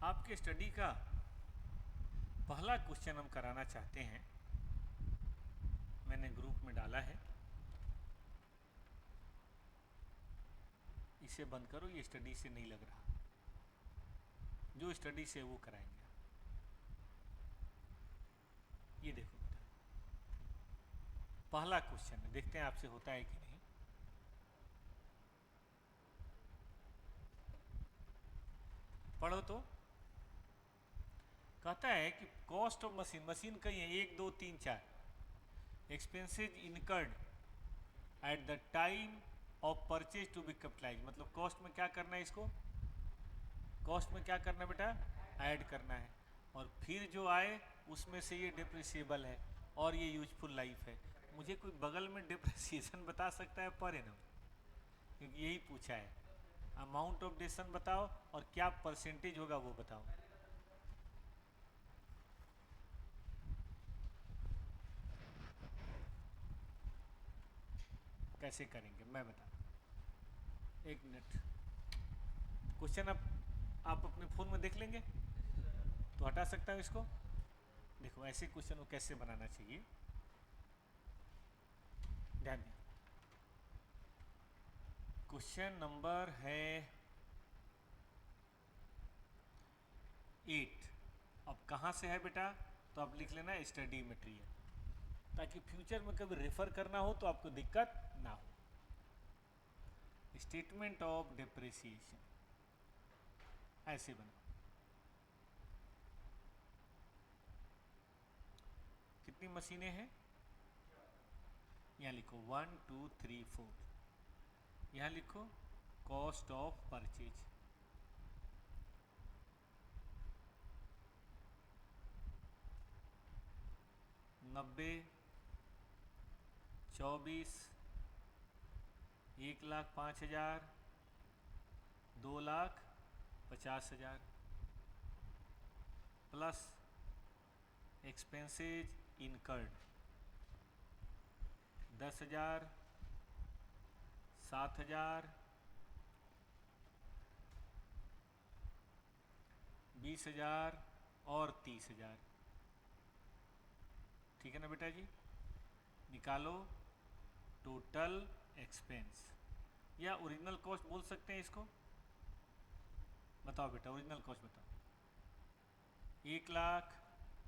आपके स्टडी का पहला क्वेश्चन हम कराना चाहते हैं, मैंने ग्रुप में डाला है, इसे बंद करो, ये स्टडी से नहीं लग रहा। जो स्टडी से वो कराएंगे। ये देखो बेटा, पहला क्वेश्चन है, देखते हैं आपसे होता है कि नहीं। पढ़ो तो। कहता है कि कॉस्ट ऑफ मशीन, मशीन कही है 1 2 3 4, expenses incurred at the time of purchase to be capitalize, मतलब कॉस्ट में क्या करना है इसको, कॉस्ट में क्या करना है बेटा, ऐड करना है, और फिर जो आए उसमें से ये डिप्रिसिएबल है और ये यूजफुल लाइफ है। मुझे कोई बगल में डिप्रिसिएशन बता सकता है पर एनम, क्योंकि यही पूछा है। अमाउंट ऑफ डेसन बताओ और क्या परसेंटेज होगा वो बताओ। कैसे करेंगे मैं बता, एक मिनट। क्वेश्चन आप अपने फ़ोन में देख लेंगे तो हटा सकता हूँ इसको। देखो ऐसे क्वेश्चन को कैसे बनाना चाहिए, ध्यान दें। क्वेश्चन नंबर है 8। अब कहाँ से है बेटा, तो आप लिख लेना स्टडी मटेरियल, ताकि फ्यूचर में कभी रेफर करना हो तो आपको दिक्कत ना हो। स्टेटमेंट ऑफ डिप्रिसिएशन ऐसे बना। कितनी मशीनें हैं, यहाँ लिखो 1 2 3 4, यहाँ लिखो कॉस्ट ऑफ परचेज, नब्बे, 24, 1,05,000, 2,50,000 प्लस एक्सपेंसेज इनकर्ड 10,000, 7,000, 20,000 और 30,000। ठीक है ना बेटा जी, निकालो टोटल एक्सपेंस, या ओरिजिनल कॉस्ट बोल सकते हैं इसको। बताओ बेटा ओरिजिनल कॉस्ट बताओ, 1,00,000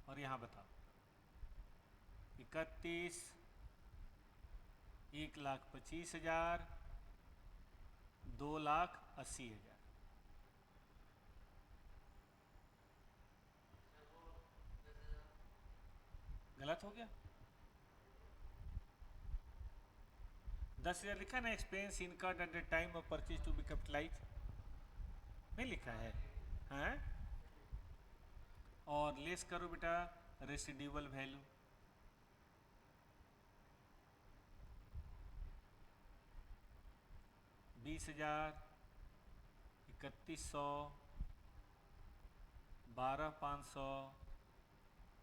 और यहाँ बताओ 31, 1,25,000, 2,80,000। गलत हो गया, 10,000 लिखा ना, expense incurred at the time of purchase to be capitalize, नहीं लिखा है, हैं? और लेस करो बेटा रेसिड्यूअल वैल्यू, बीस हजार, 3,100, 12,500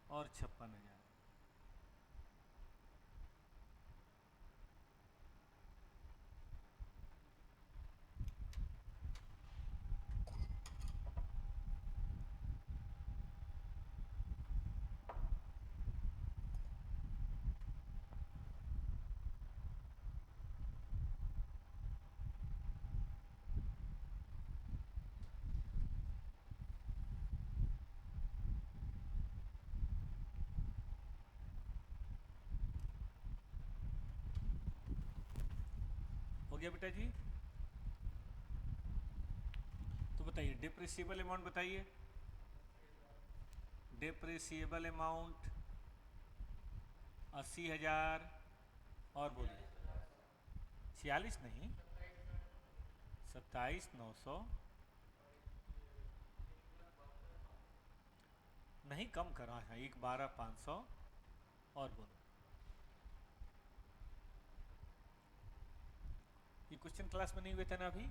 और 56,000। हो गया बेटा जी। तो बताइए डिप्रिसिएबल अमाउंट बताइए, डिप्रिसिएबल अमाउंट 80,000, और बोलिए 46 नहीं, 27,900, नहीं कम करा है, 1,12,500, और बोलो। ये क्वेश्चन क्लास में नहीं हुए थे ना अभी,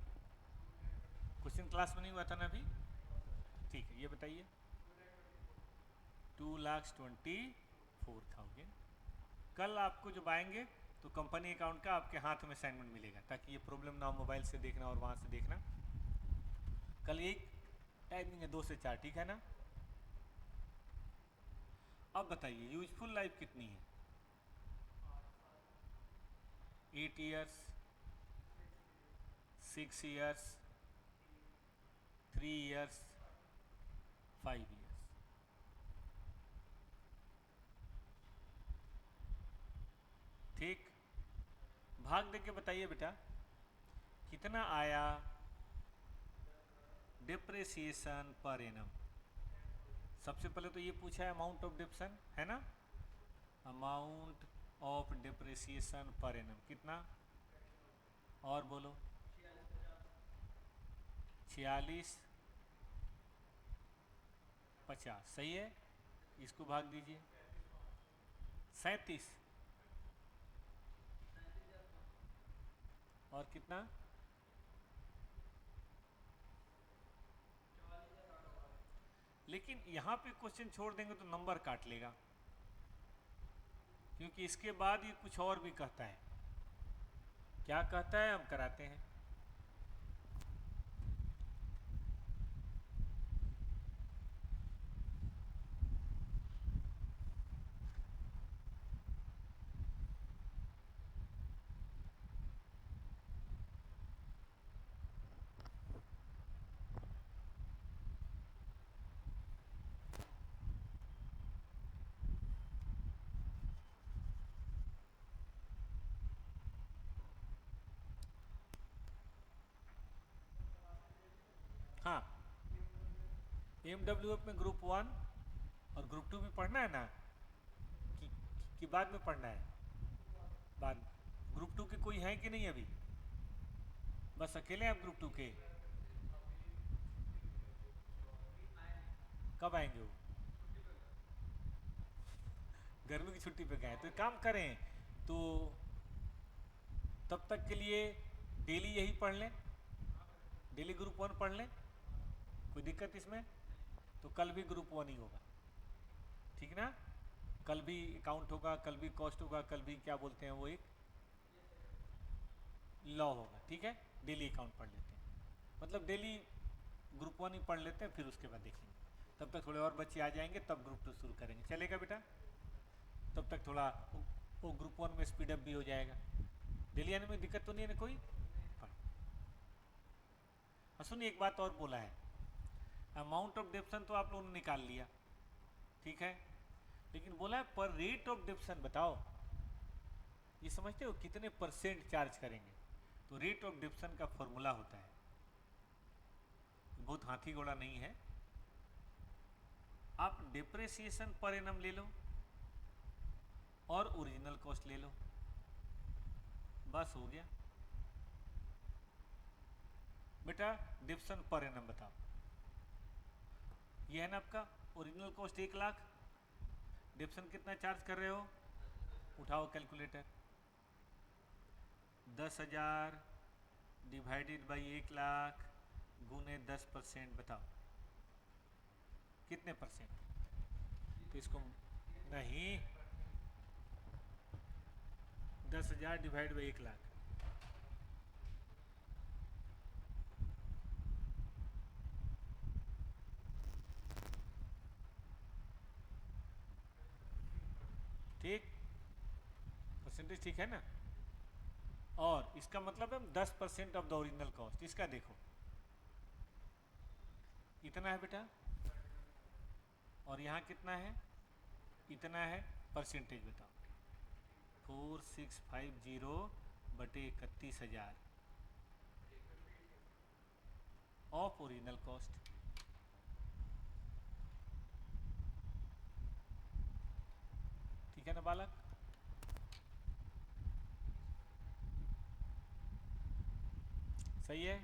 क्वेश्चन क्लास में नहीं हुआ था ना अभी, ठीक है। ये बताइए 2,24,000। कल आपको जब आएंगे तो कंपनी अकाउंट का आपके हाथ में असाइनमेंट मिलेगा, ताकि ये प्रॉब्लम ना हो मोबाइल से देखना और वहाँ से देखना। कल एक टाइमिंग है 2 से 4, ठीक है ना। अब बताइए यूजफुल लाइफ कितनी है, 8 ईयर्स, 6 ईयर्स, 3 ईयर्स, 5 years। ठीक, भाग देके बताइए बेटा कितना आया डिप्रेसिएशन पर एनम। सबसे पहले तो ये पूछा है अमाउंट ऑफ डिप्रेशन, है ना, amount of depreciation per annum कितना, और बोलो 46 50, सही है। इसको भाग दीजिए 37 और कितना, लेकिन यहाँ पे क्वेश्चन छोड़ देंगे तो नंबर काट लेगा, क्योंकि इसके बाद ये कुछ और भी कहता है। क्या कहता है हम कराते हैं। हाँ, एमडब्ल्यूएफ में ग्रुप 1 और ग्रुप 2 भी पढ़ना है ना, कि बाद में पढ़ना है, बाद में। ग्रुप 2 के कोई है कि नहीं अभी, बस अकेले आप ग्रुप 2 के, कब आएंगे वो, गर्मी की छुट्टी पे गए, तो एक काम करें तो तब तक के लिए डेली यही पढ़ लें, डेली ग्रुप 1 पढ़ लें, कोई दिक्कत इसमें, तो कल भी ग्रुप 1 ही होगा, ठीक ना, कल भी अकाउंट होगा, कल भी कॉस्ट होगा, कल भी क्या बोलते हैं वो एक लॉ होगा, ठीक है। डेली अकाउंट पढ़ लेते हैं, मतलब डेली ग्रुप 1 ही पढ़ लेते हैं, फिर उसके बाद देखेंगे, तब तक थोड़े और बच्चे आ जाएंगे, तब ग्रुप 2 शुरू करेंगे, चलेगा बेटा। तब तक थोड़ा वो ग्रुप 1 में स्पीड अप भी हो जाएगा, डेली आने में दिक्कत तो नहीं है ना कोई। हाँ सुनिए, एक बात और बोला है, अमाउंट ऑफ डिप्रेशन तो आप लोगों ने निकाल लिया, ठीक है, लेकिन बोला है पर रेट ऑफ डिप्रेशन बताओ, ये समझते हो कितने परसेंट चार्ज करेंगे, तो रेट ऑफ डिप्रेशन का फॉर्मूला होता है, बहुत हाथी घोड़ा नहीं है, आप डिप्रेसिएशन पर एनम ले लो और ओरिजिनल कॉस्ट ले लो, बस हो गया बेटा। डिप्रेशन पर एनम बताओ, ये है ना आपका ओरिजिनल कॉस्ट 1 लाख, डिप्रेशन कितना चार्ज कर रहे हो, उठाओ कैलकुलेटर, 10,000 डिवाइडेड बाई 1 लाख गुने 10%, बताओ कितने परसेंट, तो इसको नहीं, 10,000 डिवाइड बाई 1 लाख, ठीक, परसेंटेज ठीक है ना, और इसका मतलब है 10% ऑफ द ओरिजिनल कॉस्ट, इसका देखो इतना है बेटा, और यहाँ कितना है, इतना है, परसेंटेज बताओ, 4650 बटे 31,000 ऑफ ओरिजिनल कॉस्ट, ठीक है ना बालक। सही है,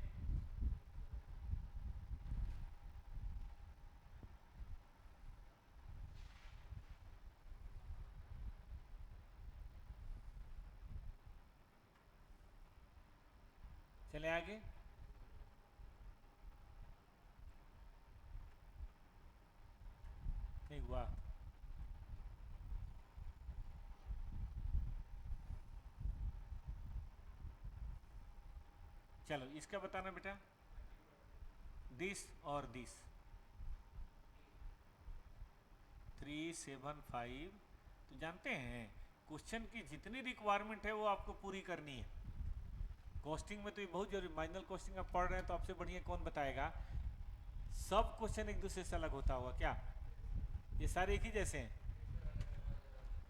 चले आगे, नहीं हुआ, चलो इसका बताना बेटा, दिस और दिस 375, तो जानते हैं क्वेश्चन की जितनी रिक्वायरमेंट है वो आपको पूरी करनी है, कॉस्टिंग में तो ये बहुत जरूरी, माइनर कॉस्टिंग आप पढ़ रहे हैं तो आपसे बढ़िया कौन बताएगा, सब क्वेश्चन एक दूसरे से अलग होता होगा क्या? ये सारे एक ही जैसे हैं?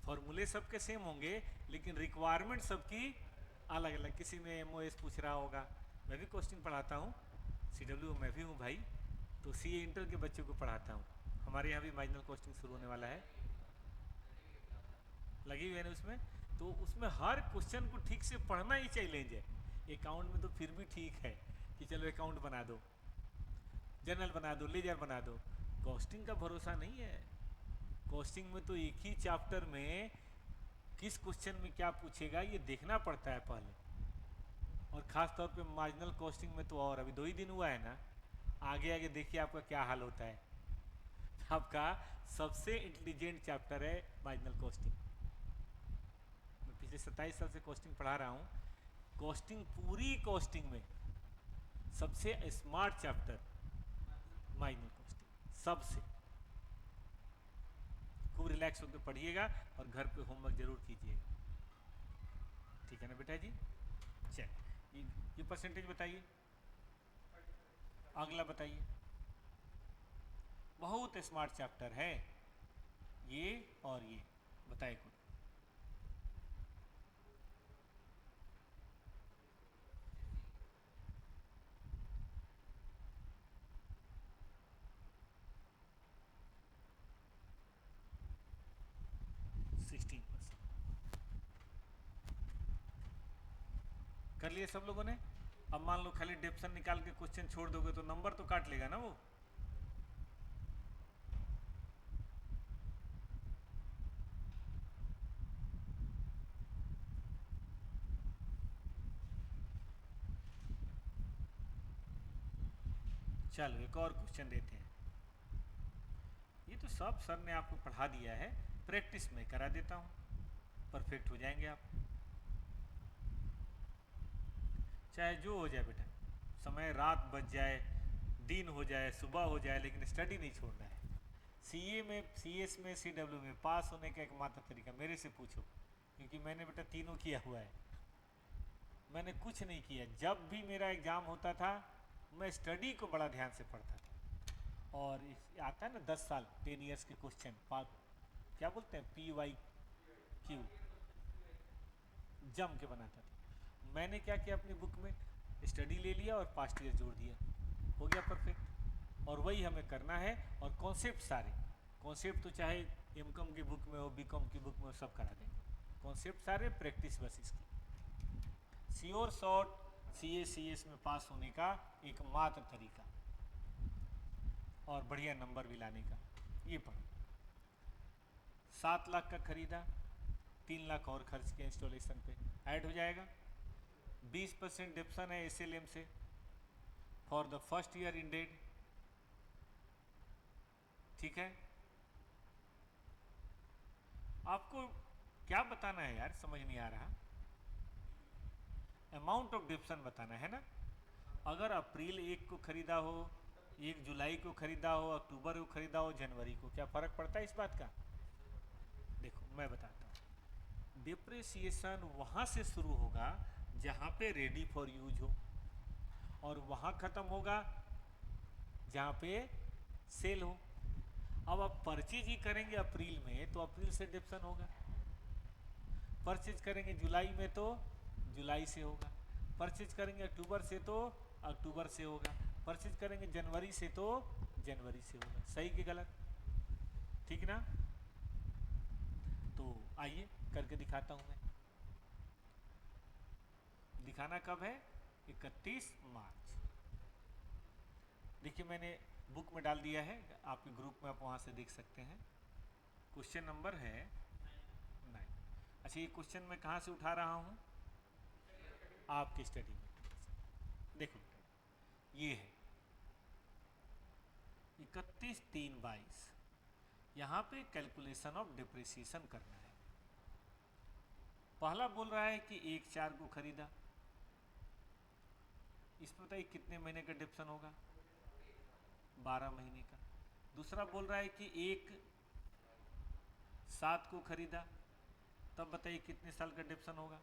फॉर्मूले सबके सेम होंगे, लेकिन रिक्वायरमेंट सबकी अलग अलग। किसी में एमओएस पूछ रहा होगा, मैं भी क्वेश्चन पढ़ाता हूँ, सीडब्ल्यू मैं भी हूँ भाई, तो सीए इंटर के बच्चों को पढ़ाता हूँ। हमारे यहाँ भी मार्जिनल कॉस्टिंग शुरू होने वाला है, लगी हुई है ना उसमें। तो उसमें हर क्वेश्चन को ठीक से पढ़ना ही चैलेंज है। अकाउंट में तो फिर भी ठीक है कि चलो अकाउंट बना दो, जर्नल बना दो, लेजर बना दो। कॉस्टिंग का भरोसा नहीं है। कॉस्टिंग में तो एक ही चैप्टर में किस क्वेश्चन में क्या पूछेगा ये देखना पड़ता है पहले। और ख़ास तौर पे मार्जिनल कॉस्टिंग में तो, और अभी 2 ही दिन हुआ है ना, आगे आगे देखिए आपका क्या हाल होता है। आपका सबसे इंटेलिजेंट चैप्टर है मार्जिनल कॉस्टिंग। मैं पिछले 27 साल से कॉस्टिंग पढ़ा रहा हूँ। कॉस्टिंग, पूरी कॉस्टिंग में सबसे स्मार्ट चैप्टर मार्जिनल कॉस्टिंग, सबसे। खूब रिलैक्स होकर पढ़िएगा और घर पे होमवर्क जरूर कीजिएगा, ठीक है ना बेटा जी? चल, ये परसेंटेज बताइए, अगला बताइए। बहुत स्मार्ट चैप्टर है ये, और ये बताइए कुछ। सिक्सटीन कर लिए सब लोगों ने? अब मान लो खाली डेप्शन निकाल के क्वेश्चन छोड़ दोगे तो नंबर तो काट लेगा ना वो। चलो एक और क्वेश्चन देते हैं। ये तो सब सर ने आपको पढ़ा दिया है, प्रैक्टिस में करा देता हूँ, परफेक्ट हो जाएंगे आप। चाहे जो हो जाए बेटा, समय रात बच जाए, दिन हो जाए, सुबह हो जाए, लेकिन स्टडी नहीं छोड़ना है। सीए में, सीएस में, सीडब्ल्यू में पास होने का एकमात्र तरीका, मेरे से पूछो, क्योंकि मैंने बेटा तीनों किया हुआ है। मैंने कुछ नहीं किया, जब भी मेरा एग्ज़ाम होता था मैं स्टडी को बड़ा ध्यान से पढ़ता था। और आता है ना 10 साल, 10 ईयर्स के क्वेश्चन, क्या बोलते हैं, PYQ, जम के बनाता था। मैंने क्या किया, अपनी बुक में स्टडी ले लिया और पास्ट ईयर जोड़ दिया, हो गया परफेक्ट। और वही हमें करना है। और कॉन्सेप्ट सारे, कॉन्सेप्ट तो चाहे एमकॉम की बुक में हो, बीकॉम की बुक में हो, सब करा देंगे। कॉन्सेप्ट सारे, प्रैक्टिस बस इसकी। श्योर शॉर्ट CA/CS में पास होने का एकमात्र तरीका और बढ़िया नंबर भी लाने का, ये पढ़ो। 7 लाख का खरीदा, 3 लाख और खर्च किया इंस्टॉलेशन पे, ऐड हो जाएगा। 20% डिप्शन है SLM से for the first year in dead, ठीक है। आपको क्या बताना है यार, समझ नहीं आ रहा। अमाउंट ऑफ डिप्शन बताना है ना। अगर अप्रैल 1 को खरीदा हो, 1 जुलाई को खरीदा हो, अक्टूबर को खरीदा हो, जनवरी को, क्या फ़र्क पड़ता है इस बात का? देखो मैं बताता हूँ। डिप्रिसिएशन वहाँ से शुरू होगा जहाँ पे रेडी फॉर यूज हो, और वहाँ ख़त्म होगा जहाँ पे सेल हो। अब आप परचेज ही करेंगे अप्रैल में तो अप्रैल से डिप्शन होगा, परचेज करेंगे जुलाई में तो जुलाई से होगा, परचेज करेंगे अक्टूबर से तो अक्टूबर से होगा, परचेज करेंगे जनवरी से तो जनवरी से होगा। सही कि गलत? ठीक ना? तो आइए करके दिखाता हूँ मैं। दिखाना कब है? 31 मार्च। देखिए मैंने बुक में डाल दिया है, आपके ग्रुप में आप वहाँ से देख सकते हैं। क्वेश्चन नंबर है 9। अच्छा, ये क्वेश्चन मैं कहाँ से उठा रहा हूँ? आपकी स्टडी में। देखो ये है 31/3/22, यहाँ पे कैलकुलेशन ऑफ डिप्रिसिएशन करना है। पहला बोल रहा है कि 1/4 को खरीदा, इसमें बताइए कितने महीने का डिप्शन होगा? 12 महीने का। दूसरा बोल रहा है कि 1/7 को खरीदा, तब बताइए कितने साल का डिप्शन होगा?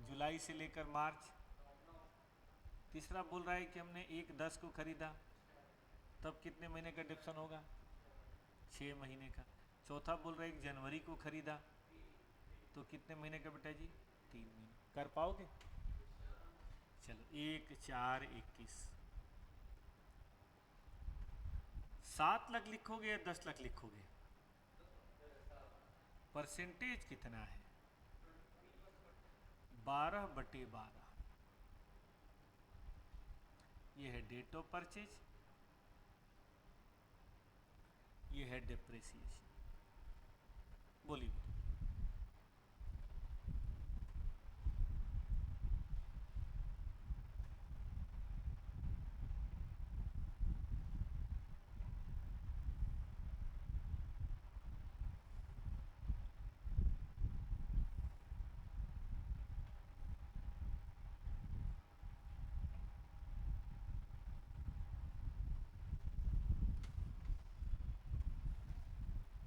जुलाई से लेकर मार्च, तीसरा बोल रहा है कि हमने 1/10 को खरीदा, तब कितने महीने का डिप्शन होगा? 6 महीने का। चौथा बोल रहा है 1 जनवरी को खरीदा, तो कितने महीने का बेटा जी? 3 महीने। कर पाओगे? चलो 1/4/21। 7 लाख लिखोगे या 10 लाख लिखोगे? परसेंटेज कितना है? 12/12। ये है डेट ऑफ परचेज, ये है डिप्रिसिएशन। बोलिए।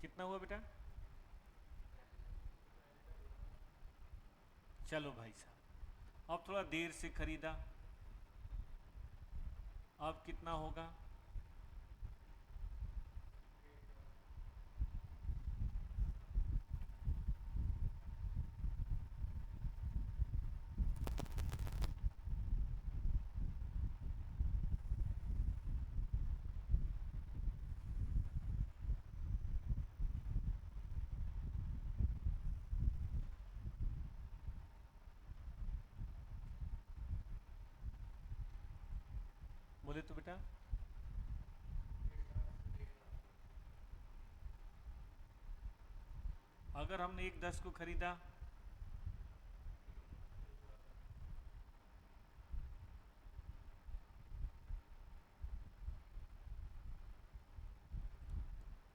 कितना हुआ बेटा? चलो भाई साहब, अब थोड़ा देर से खरीदा, अब कितना होगा? बोले तो बेटा। अगर हमने 1/10 को खरीदा,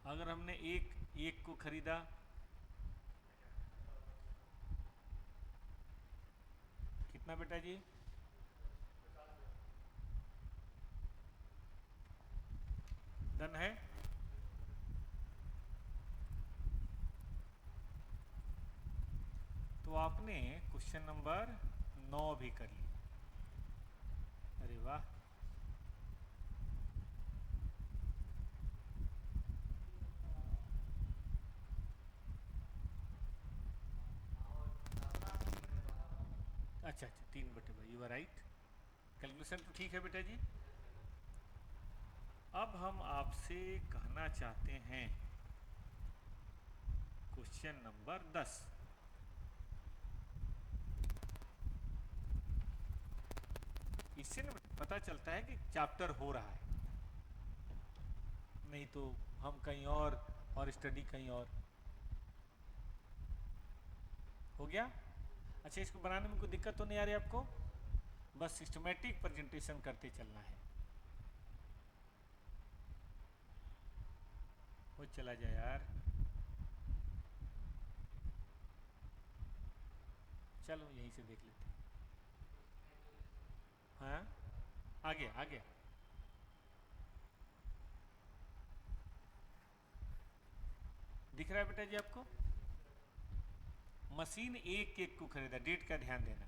अगर हमने 1/1 को खरीदा, कितना बेटा जी? डन है। तो आपने क्वेश्चन नंबर 9 भी कर लिया। अरे वाह। अच्छा अच्छा, 3/2, यू आर राइट। कैलकुलेशन तो ठीक है बेटा जी। अब हम आपसे कहना चाहते हैं क्वेश्चन नंबर 10। इससे ना पता चलता है कि चैप्टर हो रहा है, नहीं तो हम कहीं और स्टडी कहीं और। हो गया? अच्छा, इसको बनाने में कोई दिक्कत तो नहीं आ रही आपको? बस सिस्टमेटिक प्रेजेंटेशन करते चलना है। वो चला जाए यार। चलो यहीं से देख लेते हैं। हाँ, आ गया आ गया। दिख रहा है बेटा जी आपको? मशीन 1/1 को खरीदा, डेट का ध्यान देना।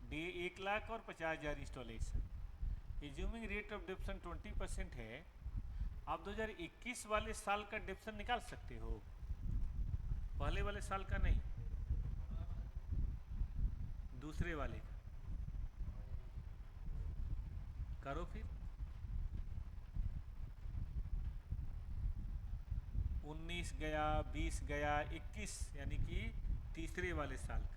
डे 1 लाख और 50,000 इंस्टॉलेशन। एज्यूमिंग रेट ऑफ डिप्शन 20% है। आप 2021 वाले साल का डिप्शन निकाल सकते हो, पहले वाले साल का नहीं, दूसरे वाले का। करो फिर। 19 गया, 20 गया, 21, यानी कि तीसरे वाले साल का।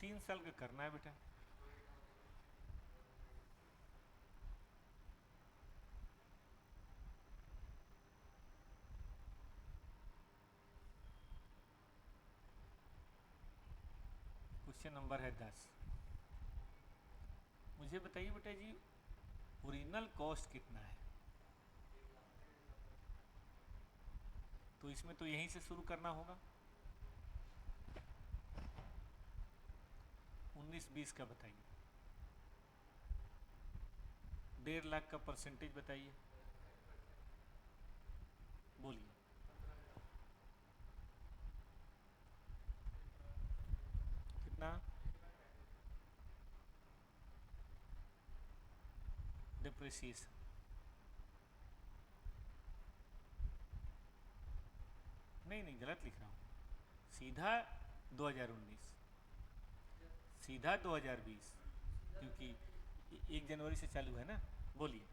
3 साल का करना है बेटा। क्वेश्चन नंबर है 10। मुझे बताइए बेटा जी, ओरिजिनल कॉस्ट कितना है? तो इसमें तो यहीं से शुरू करना होगा। 19-20 का बताइए। 1.5 लाख का परसेंटेज बताइए, बोलिए। कितना? डिप्रिसिएशन। नहीं नहीं, गलत लिख रहा हूँ। सीधा 2019, सीधा 2020, क्योंकि 1 जनवरी से चालू है ना। बोलिए।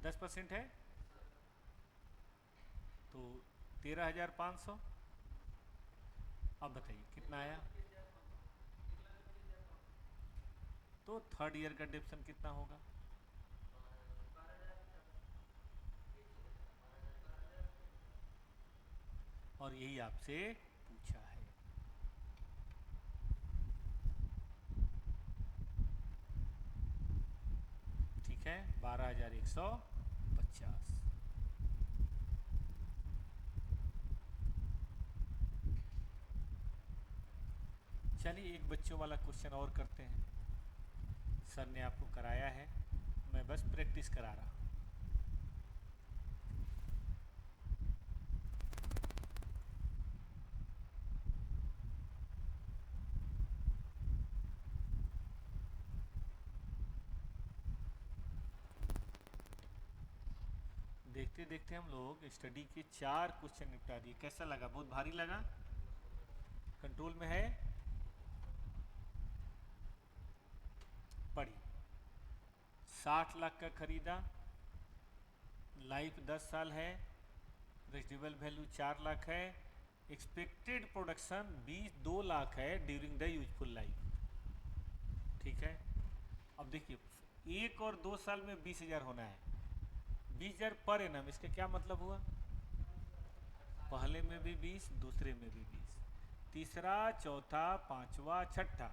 10% है तो 13,500। अब बताइए कितना आया। तो थर्ड ईयर का डिप्शन कितना होगा? और यही आपसे पूछा है। ठीक है, 12,150। चलिए एक बच्चों वाला क्वेश्चन और करते हैं। सर ने आपको कराया है, मैं बस प्रैक्टिस करा रहा हूँ। देखते देखते हम लोग स्टडी के 4 क्वेश्चन निपटा दिए। कैसा लगा? बहुत भारी लगा? कंट्रोल में है? पढ़िए। 60 लाख का खरीदा, लाइफ 10 साल है, रेजिडुअल वैल्यू 4 लाख है, एक्सपेक्टेड प्रोडक्शन 2 लाख है ड्यूरिंग द यूजफुल लाइफ। ठीक है। अब देखिए, 1 और 2 साल में 20,000 होना है। 20,000 पर एनम, इसका क्या मतलब हुआ? पहले में भी 20, दूसरे में भी 20, तीसरा, चौथा, पांचवा, छठा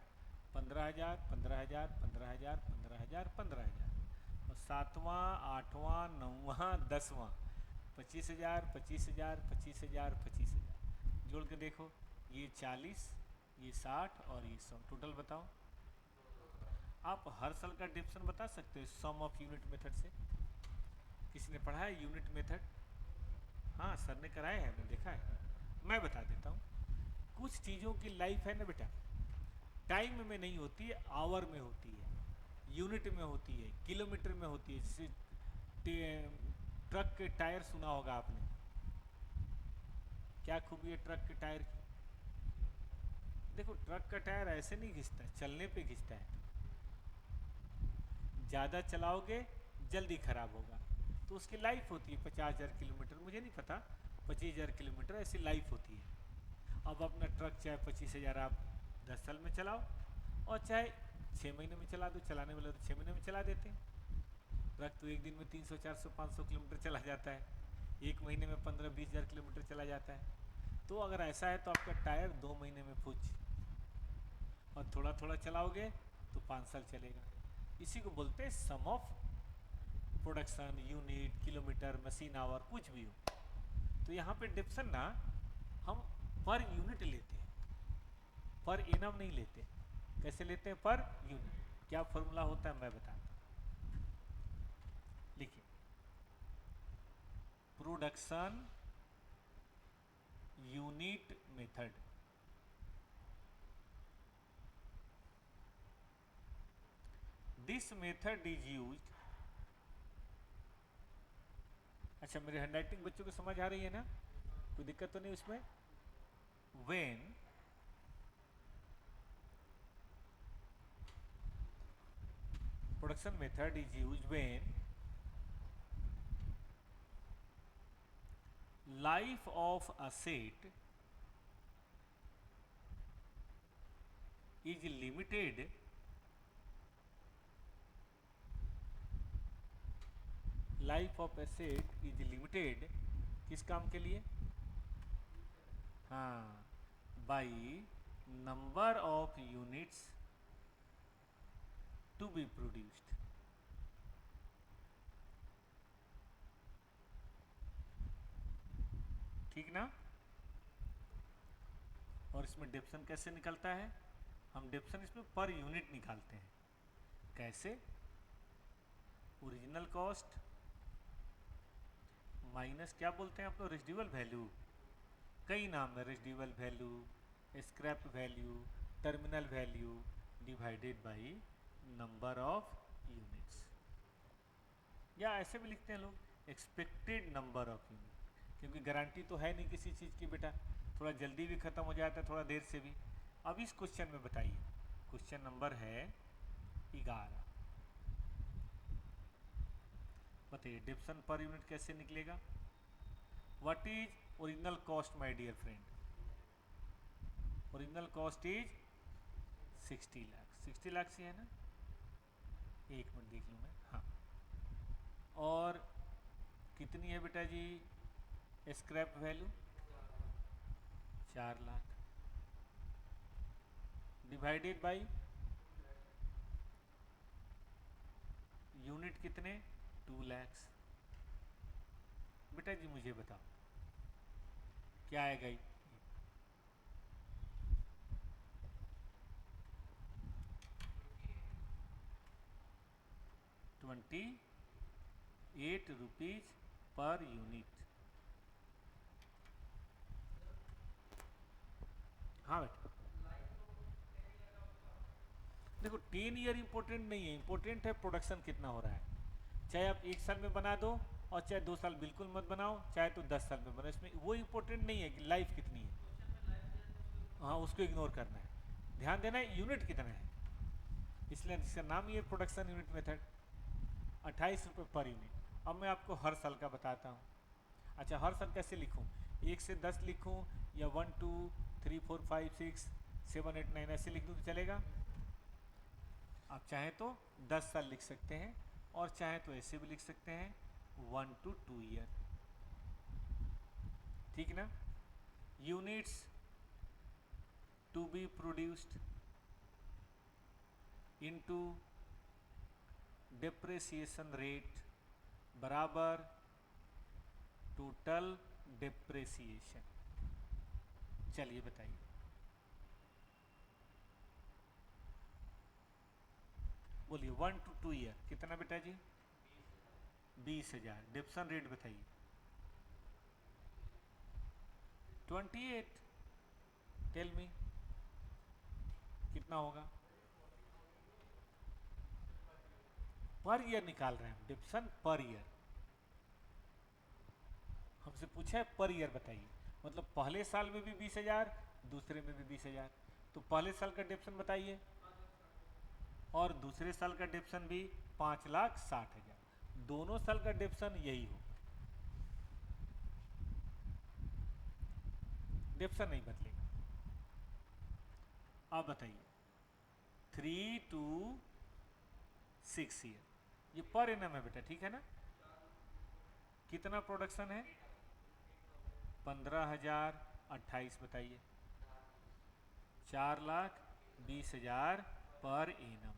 15,000, 15,000, 15,000, 15,000, 15,000, और सातवां, आठवां, नौवां, 10वां 25,000, 25,000, 25,000, 25,000। जोड़ के देखो, ये 40, ये 60 और ये 100, टोटल बताओ। आप हर साल का डिप्शन बता सकते हो सम ऑफ यूनिट मेथड से? किसी ने पढ़ा है यूनिट मेथड? हाँ सर ने कराया है, मैंने देखा है। मैं बता देता हूँ। कुछ चीज़ों की लाइफ है ना बेटा, टाइम में नहीं होती है, आवर में होती है, यूनिट में होती है, किलोमीटर में होती है। जैसे ट्रक के टायर सुना होगा आपने, क्या खूबी है ट्रक के टायर की? देखो, ट्रक का टायर ऐसे नहीं घिसता है, चलने पे घिसता है। ज़्यादा चलाओगे जल्दी खराब होगा, तो उसकी लाइफ होती है 50,000 किलोमीटर, मुझे नहीं पता, 25,000 किलोमीटर ऐसी लाइफ होती है। अब अपना ट्रक चाहे 25,000 आप 10 साल में चलाओ, और चाहे 6 महीने में चला दो, चलाने वाले तो 6 महीने में चला देते हैं। ट्रक तो एक दिन में 300, 400, 500 किलोमीटर चला जाता है, एक महीने में 15-20,000 किलोमीटर चला जाता है। तो अगर ऐसा है तो आपका टायर 2 महीने में फूच, और थोड़ा थोड़ा चलाओगे तो 5 साल चलेगा। इसी को बोलते हैं sum of production, unit, kilometre, machine hour, कुछ भी हो। तो यहाँ पे डिप्शन ना हम पर यूनिट लेते हैं, पर इनम नहीं लेते। कैसे लेते हैं? Per unit. क्या फॉर्मूला होता है मैं बताता हूँ। लिखिए, production unit method. This method is used. अच्छा, मेरी हैंडराइटिंग बच्चों को समझ आ रही है ना? कोई दिक्कत तो नहीं उसमें? When production method is used when life of asset is limited life of asset is limited किस काम के लिए? हाँ, by number of units to be produced. ठीक ना? और इसमें डिप्शन कैसे निकलता है? हम डिप्शन इसमें पर यूनिट निकालते हैं। कैसे? ओरिजिनल कॉस्ट माइनस क्या बोलते हैं आप लोग, रेसिडुअल वैल्यू। कई नाम है, residual value, scrap value, terminal value, divided by number of units. या ऐसे भी लिखते हैं लोग, एक्सपेक्टेड नंबर ऑफ यूनिट, क्योंकि गारंटी तो है नहीं किसी चीज़ की बेटा, थोड़ा जल्दी भी ख़त्म हो जाता है, थोड़ा देर से भी। अब इस क्वेश्चन में बताइए, क्वेश्चन नंबर है 11। बताइए डिप्शन पर यूनिट कैसे निकलेगा? What is original cost my dear friend? Original cost is 60 lakh. 60 lakh से है ना? एक मिनट देख लूँ मैं। हाँ, और कितनी है बेटा ji scrap value? 4 lakh divided by unit कितने? 2 लैक्स। बेटा जी मुझे बताओ क्या आएगा? 28 रुपीज पर यूनिट। हाँ बेटा, देखो 10 ईयर इंपॉर्टेंट नहीं है, इंपॉर्टेंट है प्रोडक्शन कितना हो रहा है। चाहे आप 1 साल में बना दो और चाहे 2 साल बिल्कुल मत बनाओ, चाहे तो 10 साल में बनाओ, इसमें वो इंपॉर्टेंट नहीं है कि लाइफ कितनी है। हाँ, उसको इग्नोर करना है, ध्यान देना है यूनिट कितना है, इसलिए इसका नाम ही है प्रोडक्शन यूनिट मेथड। 28 रुपये पर यूनिट। अब मैं आपको हर साल का बताता हूँ। अच्छा, हर साल कैसे लिखूँ? 1 से 10 लिखूँ या 1 2 3 4 5 6 7 8 9 ऐसे लिख दूँ तो चलेगा? आप चाहें तो 10 साल लिख सकते हैं और चाहें तो ऐसे भी लिख सकते हैं 1 to 2 ईयर। ठीक ना? Units to be produced into depreciation rate बराबर टोटल डिप्रेसिएशन। चलिए बताइए। बोलिए 1 to 2 ईयर कितना बेटा जी? 20,000। डिप्शन रेट बताइए। 28। टेल मी कितना होगा? पर ईयर निकाल रहे हैं हम, डिप्शन पर ईयर। हमसे पूछा है पर ईयर बताइए, मतलब पहले साल में भी 20,000, दूसरे में भी 20,000। तो पहले साल का डिप्शन बताइए और दूसरे साल का डिप्शन भी 5,60,000। दोनों साल का डिप्शन यही हो, डिप्शन नहीं बदलेगा। अब बताइए 3 to 6 ईयर, ये पर एनम है बेटा, ठीक है ना? कितना प्रोडक्शन है? 15,028 बताइए। 4,20,000 पर एनम।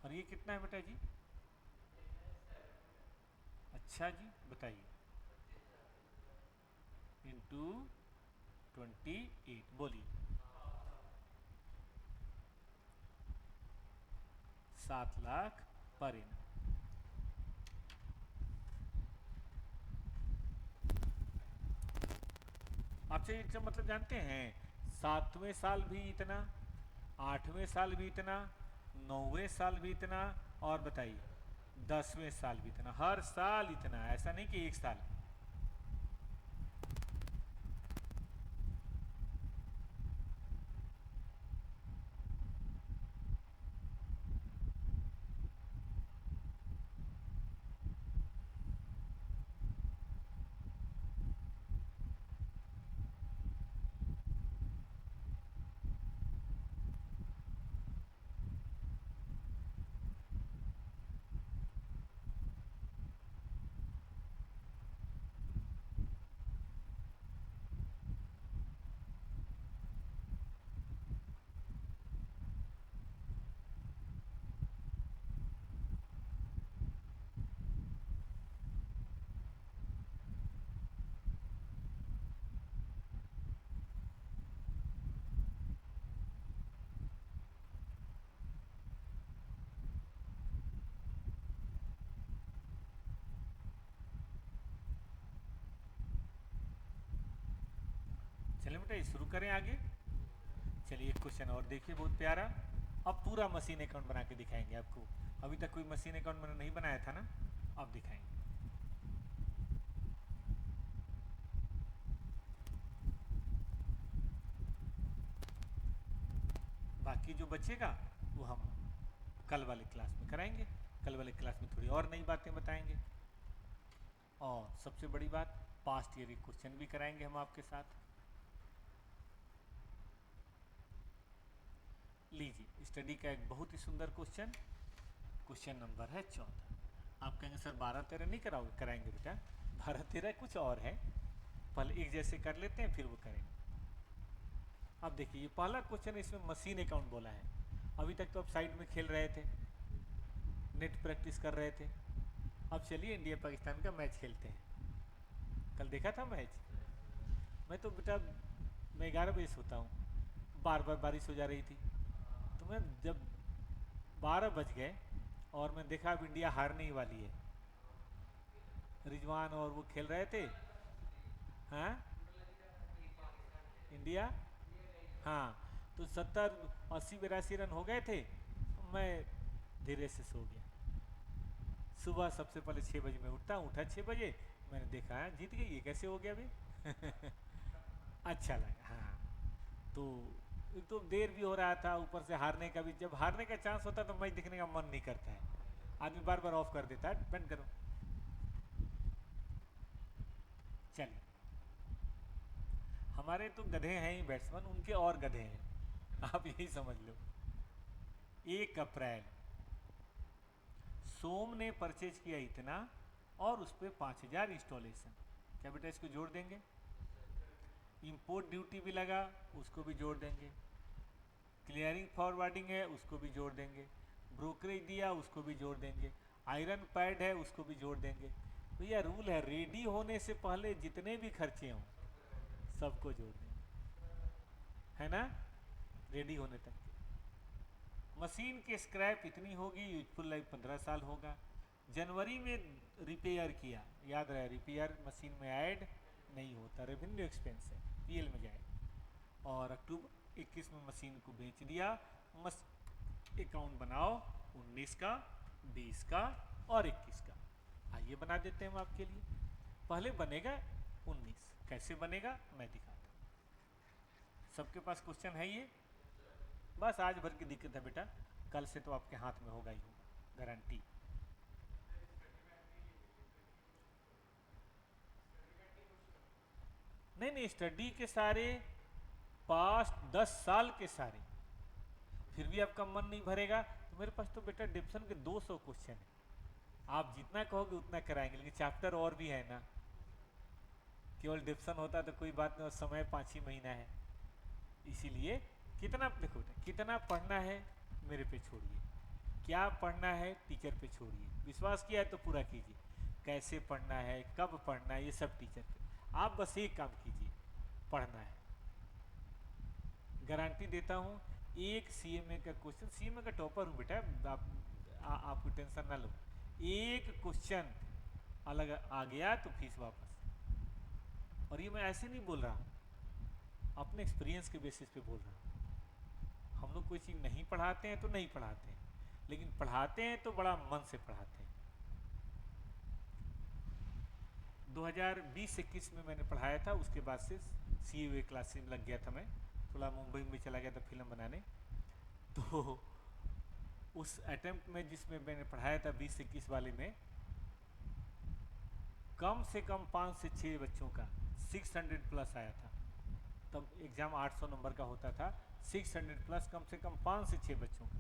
और ये कितना है बेटा जी? अच्छा जी बताइए, इंटू 28 बोलिए। 7 लाख पर एनम। आप चाहिए इसका मतलब जानते हैं? 7वें साल भी इतना, 8वें साल भी इतना, 9वें साल भी इतना, और बताइए 10वें साल भी इतना, हर साल इतना, ऐसा नहीं कि एक साल। चलिए बेटा ये शुरू करें आगे। चलिए एक क्वेश्चन और देखिए बहुत प्यारा। अब पूरा मशीन अकाउंट बना के दिखाएंगे आपको। अभी तक कोई मशीन अकाउंट मैंने नहीं बनाया था ना, अब दिखाएंगे। बाकी जो बचेगा वो हम कल वाले क्लास में कराएंगे। कल वाले क्लास में थोड़ी और नई बातें बताएंगे, और सबसे बड़ी बात पास्ट ईयर के क्वेश्चन भी कराएंगे हम आपके साथ। लीजिए स्टडी का एक बहुत ही सुंदर क्वेश्चन, क्वेश्चन नंबर है 14। आप कहेंगे सर 12-13 नहीं कराओगे? कराएंगे बेटा, 12-13 कुछ और है, पहले एक जैसे कर लेते हैं फिर वो करेंगे। अब देखिए ये पहला क्वेश्चन, इसमें मशीन अकाउंट बोला है। अभी तक तो आप साइड में खेल रहे थे, नेट प्रैक्टिस कर रहे थे। अब चलिए इंडिया पाकिस्तान का मैच खेलते हैं। कल देखा था मैच? मैं तो बेटा मैं 11 बजे सोता हूँ, बार बार बारिश हो जा रही थी, तो मैं जब 12 बज गए और मैं देखा अब इंडिया हारने ही वाली है, रिजवान और वो खेल रहे थे। हाँ इंडिया, हाँ तो 70-80-82 रन हो गए थे, मैं धीरे से सो गया। सुबह सबसे पहले 6 बजे मैं उठा 6 बजे, मैंने देखा है जीत गई, ये कैसे हो गया अभी। अच्छा लगा हाँ। तो एक तो देर भी हो रहा था, ऊपर से हारने का भी, जब हारने का चांस होता है तो मैच देखने का मन नहीं करता है, आदमी बार बार ऑफ कर देता है, बंद करो। चलिए हमारे तो गधे हैं ही बैट्समैन, उनके और गधे हैं, आप यही समझ लो। 1 अप्रैल सोम ने परचेज किया इतना और उस पर 5,000 इंस्टॉलेशन। क्या बेटा इसको जोड़ देंगे? इंपोर्ट ड्यूटी भी लगा, उसको भी जोड़ देंगे। क्लियरिंग फॉरवर्डिंग है, उसको भी जोड़ देंगे। ब्रोकरेज दिया, उसको भी जोड़ देंगे। आयरन पैड है, उसको भी जोड़ देंगे। तो यह रूल है, रेडी होने से पहले जितने भी खर्चे हों सबको जोड़ देंगे, है ना, रेडी होने तक के। मशीन की स्क्रैप इतनी होगी, यूजफुल लाइफ 15 साल होगा। जनवरी में रिपेयर किया, याद रहे रिपेयर मशीन में ऐड नहीं होता, रेवेन्यू एक्सपेंस है, पीएल में जाएगा। और अक्टूबर 21 में मशीन को बेच दिया। मस अकाउंट बनाओ 19 का, 20 का और 21 का। आइए बना देते हैं हम आपके लिए। पहले बनेगा 19, कैसे बनेगा मैं दिखाता हूँ। सबके पास क्वेश्चन है ये? बस आज भर की दिक्कत है बेटा, कल से तो आपके हाथ में होगा ही होगा, गारंटी। नहीं स्टडी के सारे पास्ट 10 साल के सारे, फिर भी आपका मन नहीं भरेगा तो मेरे पास तो बेटा डिप्शन के 200 क्वेश्चन है, आप जितना कहोगे उतना कराएंगे, लेकिन चैप्टर और भी है ना। केवल डिप्शन होता तो कोई बात नहीं, और समय 5 ही महीना है, इसीलिए कितना देखो कितना पढ़ना है मेरे पे छोड़िए, क्या पढ़ना है टीचर पे छोड़िए। विश्वास किया है तो पूरा कीजिए, कैसे पढ़ना है कब पढ़ना है ये सब टीचर पे। आप बस एक काम कीजिए, पढ़ना है। गारंटी देता हूँ एक सीएमए का क्वेश्चन, सीएमए का टॉपर हूँ बेटा, आपको टेंशन ना लो, एक क्वेश्चन अलग आ गया तो फीस वापस। और ये मैं ऐसे नहीं बोल रहा, अपने एक्सपीरियंस के बेसिस पे बोल रहा हूँ। हम लोग कोई चीज़ नहीं पढ़ाते हैं तो नहीं पढ़ाते हैं, लेकिन पढ़ाते हैं तो बड़ा मन से पढ़ाते हैं। 2020-21 में मैंने पढ़ाया था, उसके बाद से CA क्लास में लग गया था मैं, थोड़ा मुंबई में चला गया था फिल्म बनाने। तो उस अटेम्प्ट में जिसमें मैंने पढ़ाया था 20-21 वाले में, कम से कम 5 से 6 बच्चों का 600 प्लस आया था। तब एग्ज़ाम 800 नंबर का होता था, 600 प्लस कम से कम 5 से 6 बच्चों का।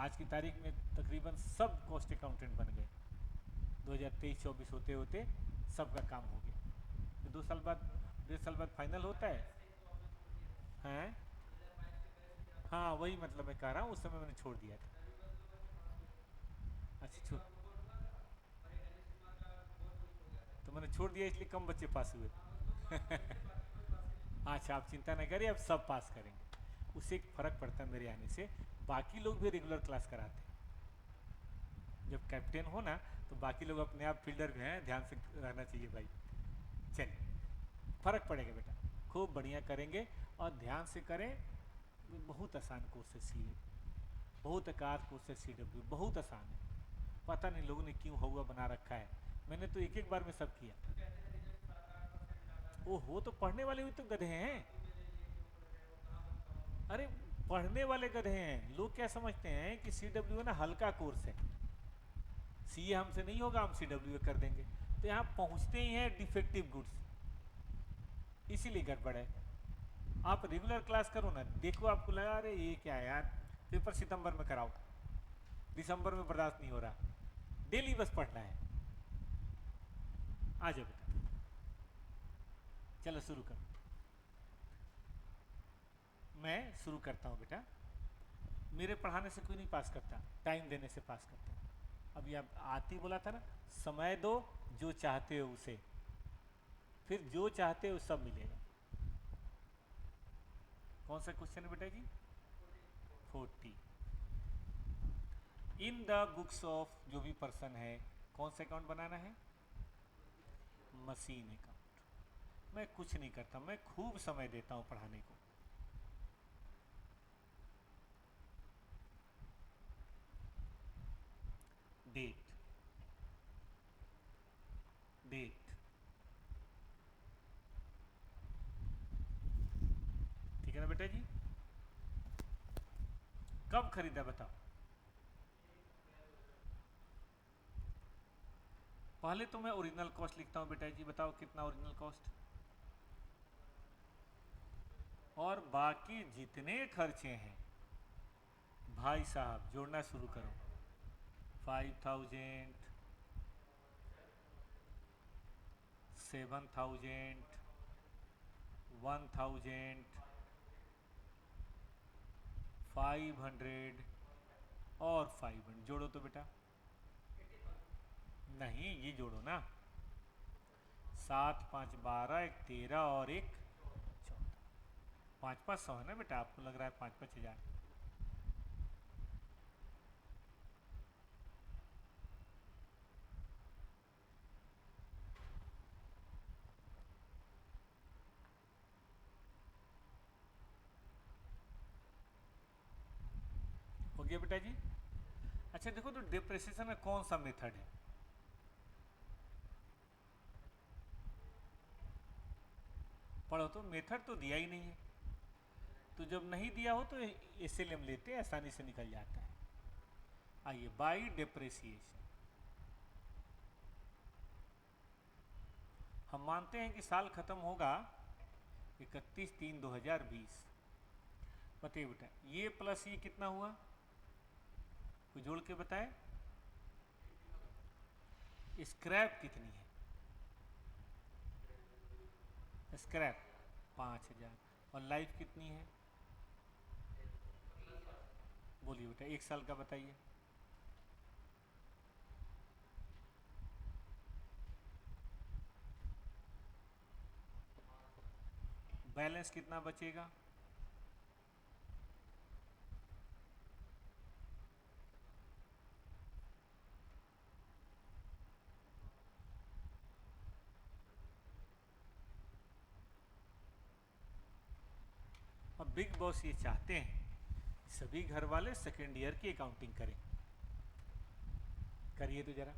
आज की तारीख में तकरीबन सब कॉस्ट अकाउंटेंट बन गए, 2023-24 होते होते सबका काम हो गया। 2 साल बाद 1.5 साल बाद फाइनल होता है। हैं हाँ वही मतलब मैं कह रहा हूँ, उस समय मैंने छोड़ दिया था। अच्छा छोड़, तो मैंने छोड़ दिया इसलिए कम बच्चे पास हुए। अच्छा आप चिंता न करिए, अब सब पास करेंगे, उससे एक फ़र्क पड़ता है मेरे आने से। बाकी लोग भी रेगुलर क्लास कराते हैं, जब कैप्टन हो ना तो बाकी लोग अपने आप फील्डर भी हैं, ध्यान से रहना चाहिए भाई। चलिए फ़र्क पड़ेगा बेटा, खूब बढ़िया करेंगे और ध्यान से करें। बहुत आसान कोर्स है सी, बहुत आकार कोर्स है सी डब्ल्यू, बहुत आसान है। पता नहीं लोगों ने क्यों हुआ बना रखा है, मैंने तो एक एक बार में सब किया। ओहो, तो पढ़ने वाले भी तो गधे हैं। अरे पढ़ने वाले गधे हैं, लोग क्या समझते हैं कि सी डब्ल्यू है ना हल्का कोर्स है, सी ए हमसे नहीं होगा, हम सी डब्ल्यू कर देंगे। तो यहाँ पहुँचते ही हैं डिफेक्टिव गुड्स, इसीलिए गड़बड़ है। आप रेगुलर क्लास करो ना, देखो आपको लगा अरे ये क्या है यार, पेपर सितंबर में कराओ, दिसंबर में बर्दाश्त नहीं हो रहा, डेली बस पढ़ना है। आ जाओ बेटा, चलो शुरू करो। मैं शुरू करता हूँ बेटा। मेरे पढ़ाने से कोई नहीं पास करता, टाइम देने से पास करता है। अभी आप आती बोला था ना, समय दो जो चाहते हो उसे, फिर जो चाहते हो सब मिलेगा। कौन सा क्वेश्चन है बेटा जी? 40। इन द बुक्स ऑफ, जो भी पर्सन है, कौन सा अकाउंट बनाना है? Machine account. मैं कुछ नहीं करता, मैं खूब समय देता हूं पढ़ाने को। डेट, डेट, ठीक है ना बेटा जी? कब खरीदा बताओ? पहले तो मैं ओरिजिनल कॉस्ट लिखता हूं बेटा जी, बताओ कितना ओरिजिनल कॉस्ट, और बाकी जितने खर्चे हैं भाई साहब जोड़ना शुरू करो। 5000, 7000, 1000, 500 और 500 जोड़ो तो बेटा। नहीं, ये जोड़ो ना, 7 5 12, एक 13 और एक 14, 5 5 100 है ना बेटा? आपको लग रहा है 5 5 हजार। हो गया बेटा जी? अच्छा देखो, तो डिप्रेसिएशन का कौन सा मेथड है? पढ़ो तो, मेथड तो दिया ही नहीं है। तो जब नहीं दिया हो तो एसएलएम लेते हैं, आसानी से निकल जाता है। आइए, बाई डिप्रेसिएशन हम मानते हैं कि साल खत्म होगा 31/3/2020। बताइए बेटा, ये प्लस ये कितना हुआ? कोई जोड़ के बताए। स्क्रैप कितनी है? स्क्रैप 5000। और लाइफ कितनी है? बोलिए बेटा, एक साल का बताइए। बैलेंस कितना बचेगा? अब बिग बॉस ये चाहते हैं सभी घर वाले सेकेंड ईयर की अकाउंटिंग करें। करिए तो जरा।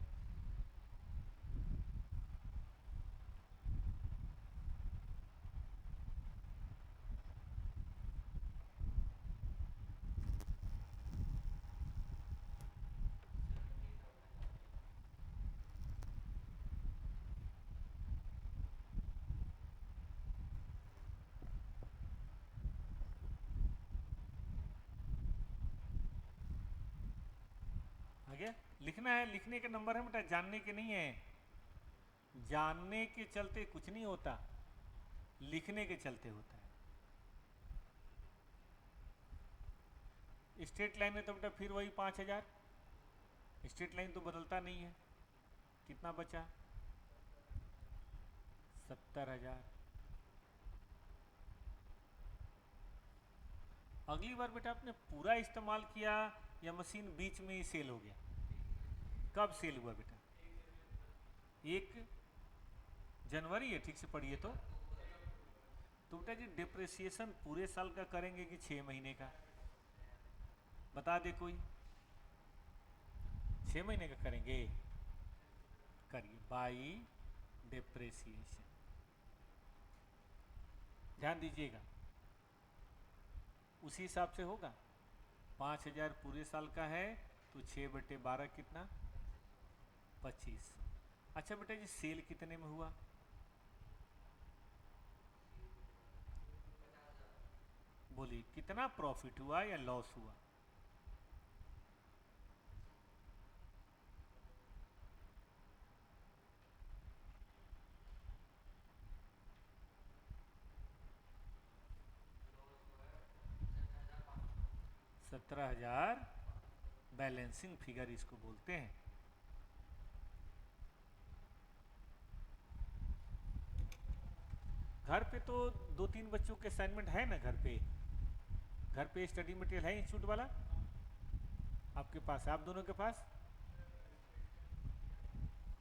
आ गया? लिखना है, लिखने के नंबर है बेटा, जानने के नहीं है। जानने के चलते कुछ नहीं होता, लिखने के चलते होता है। स्ट्रेट लाइन है तो बेटा फिर वही 5000, स्ट्रेट लाइन तो बदलता नहीं है। कितना बचा? 70,000। अगली बार बेटा आपने पूरा इस्तेमाल किया या मशीन बीच में ही सेल हो गया? कब सेल हुआ बेटा? 1 जनवरी है, ठीक से पढ़िए तो। तो बेटा जी डिप्रिसिएशन पूरे साल का करेंगे कि 6 महीने का? बता दे कोई। 6 महीने का करेंगे? करिए, बाई डिप्रिसिएशन। ध्यान दीजिएगा, उसी हिसाब से होगा। 5,000 पूरे साल का है तो 6/12 कितना? 25। अच्छा बेटा जी सेल कितने में हुआ? बोलिए कितना प्रॉफिट हुआ या लॉस हुआ? सत्रह हजार बैलेंसिंग फिगर इसको बोलते हैं। घर पे तो 2-3 बच्चों के असाइनमेंट है ना घर पे? घर पे स्टडी मटेरियल है इंस्टीट्यूट वाला आपके पास? आप दोनों के पास?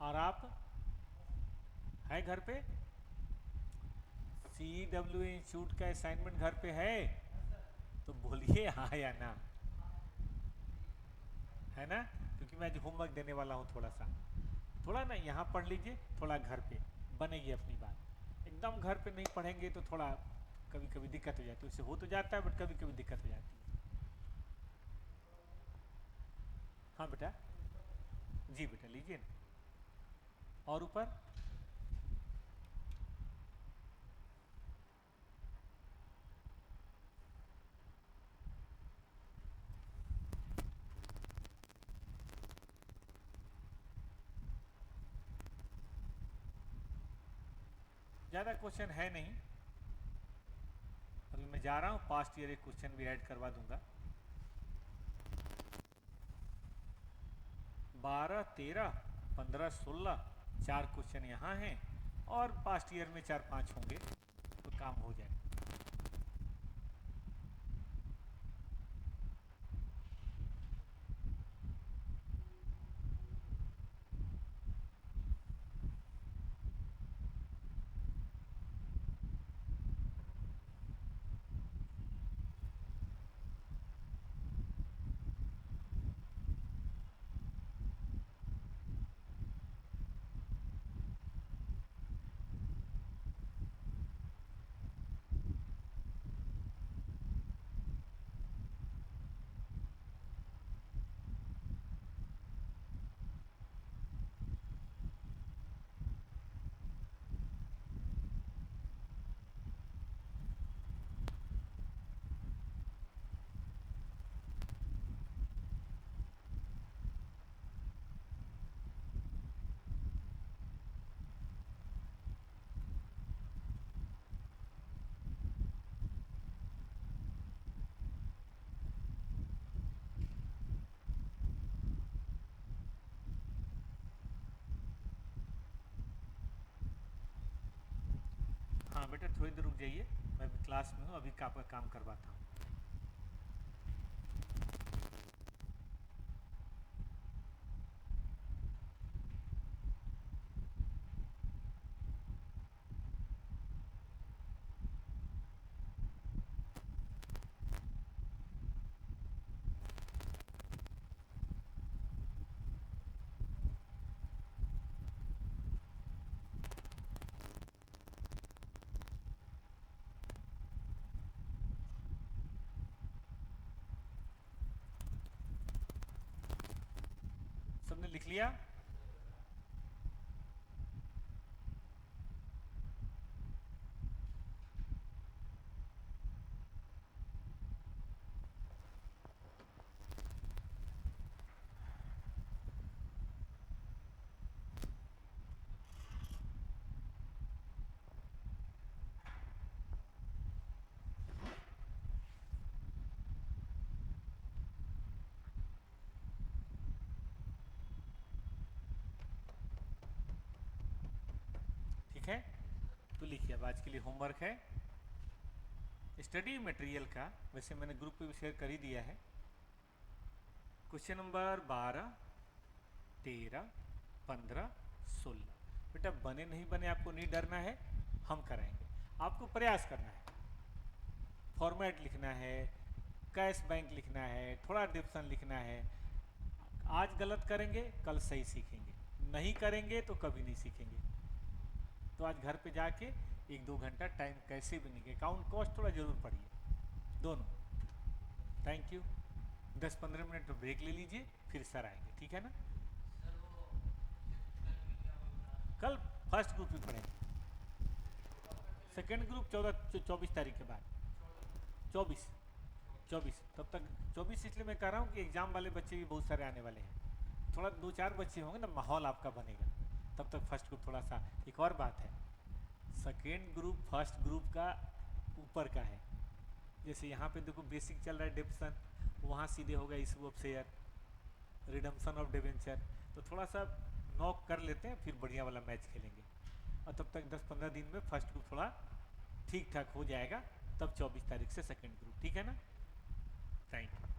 और आप है घर पे? CW इंस्टीट्यूट का असाइनमेंट घर पे है? तो बोलिए हाँ या ना। है ना? क्योंकि मैं आज होमवर्क देने वाला हूँ थोड़ा सा। थोड़ा ना यहाँ पढ़ लीजिए, थोड़ा घर पे बनेगी अपनी बात। एकदम घर पे नहीं पढ़ेंगे तो थोड़ा कभी कभी दिक्कत हो जाती है। उससे हो तो जाता है बट कभी कभी दिक्कत हो जाती है। हाँ बेटा, जी बेटा लीजिए ना। और ऊपर ज़्यादा क्वेश्चन है नहीं। अभी मैं जा रहा हूँ, पास्ट ईयर एक क्वेश्चन भी ऐड करवा दूंगा। 12, 13, 15, 16 4 क्वेश्चन यहाँ हैं और पास्ट ईयर में 4-5 होंगे तो काम हो जाए। हाँ बेटा थोड़ी देर रुक जाइए, मैं क्लास में हूँ, अभी आपका काम करवाता हूँ। सबने लिख लिया? ठीक है, तो लिखिए। अब आज के लिए होमवर्क है स्टडी मटेरियल का, वैसे मैंने ग्रुप पे भी शेयर कर ही दिया है। Question number 12, 13, 15, 16। बेटा बने नहीं बने आपको नहीं डरना है, हम कराएंगे। आपको प्रयास करना है, फॉर्मेट लिखना है, कैश बैंक लिखना है, थोड़ा डिप्शन लिखना है। आज गलत करेंगे कल सही सीखेंगे, नहीं करेंगे तो कभी नहीं सीखेंगे। तो आज घर पे जाके 1-2 घंटा टाइम कैसे भी निकले, अकाउंट कॉस्ट थोड़ा जरूर पढ़िए दोनों। Thank you. 10-15 मिनट तो ब्रेक ले लीजिए, फिर सर आएंगे, ठीक है ना। कल फर्स्ट ग्रुप ही पढ़ेंगे, सेकेंड ग्रुप 24 तारीख के बाद। 24 तब तक 24 इसलिए मैं कह रहा हूँ कि एग्जाम वाले बच्चे भी बहुत सारे आने वाले हैं, थोड़ा 2-4 बच्चे होंगे ना, माहौल आपका बनेगा। तब तक फर्स्ट ग्रुप थोड़ा सा। एक और बात है, सेकेंड ग्रुप फर्स्ट ग्रुप का ऊपर का है। जैसे यहाँ पे देखो बेसिक चल रहा है डिप्शन, वहाँ सीधे होगा issue of share, redemption of debenture. तो थोड़ा सा नॉक कर लेते हैं, फिर बढ़िया वाला मैच खेलेंगे। और तब तक 10-15 दिन में फर्स्ट ग्रुप थोड़ा ठीक ठाक हो जाएगा, तब 24 तारीख से सेकेंड ग्रुप, ठीक है ना। Thank you.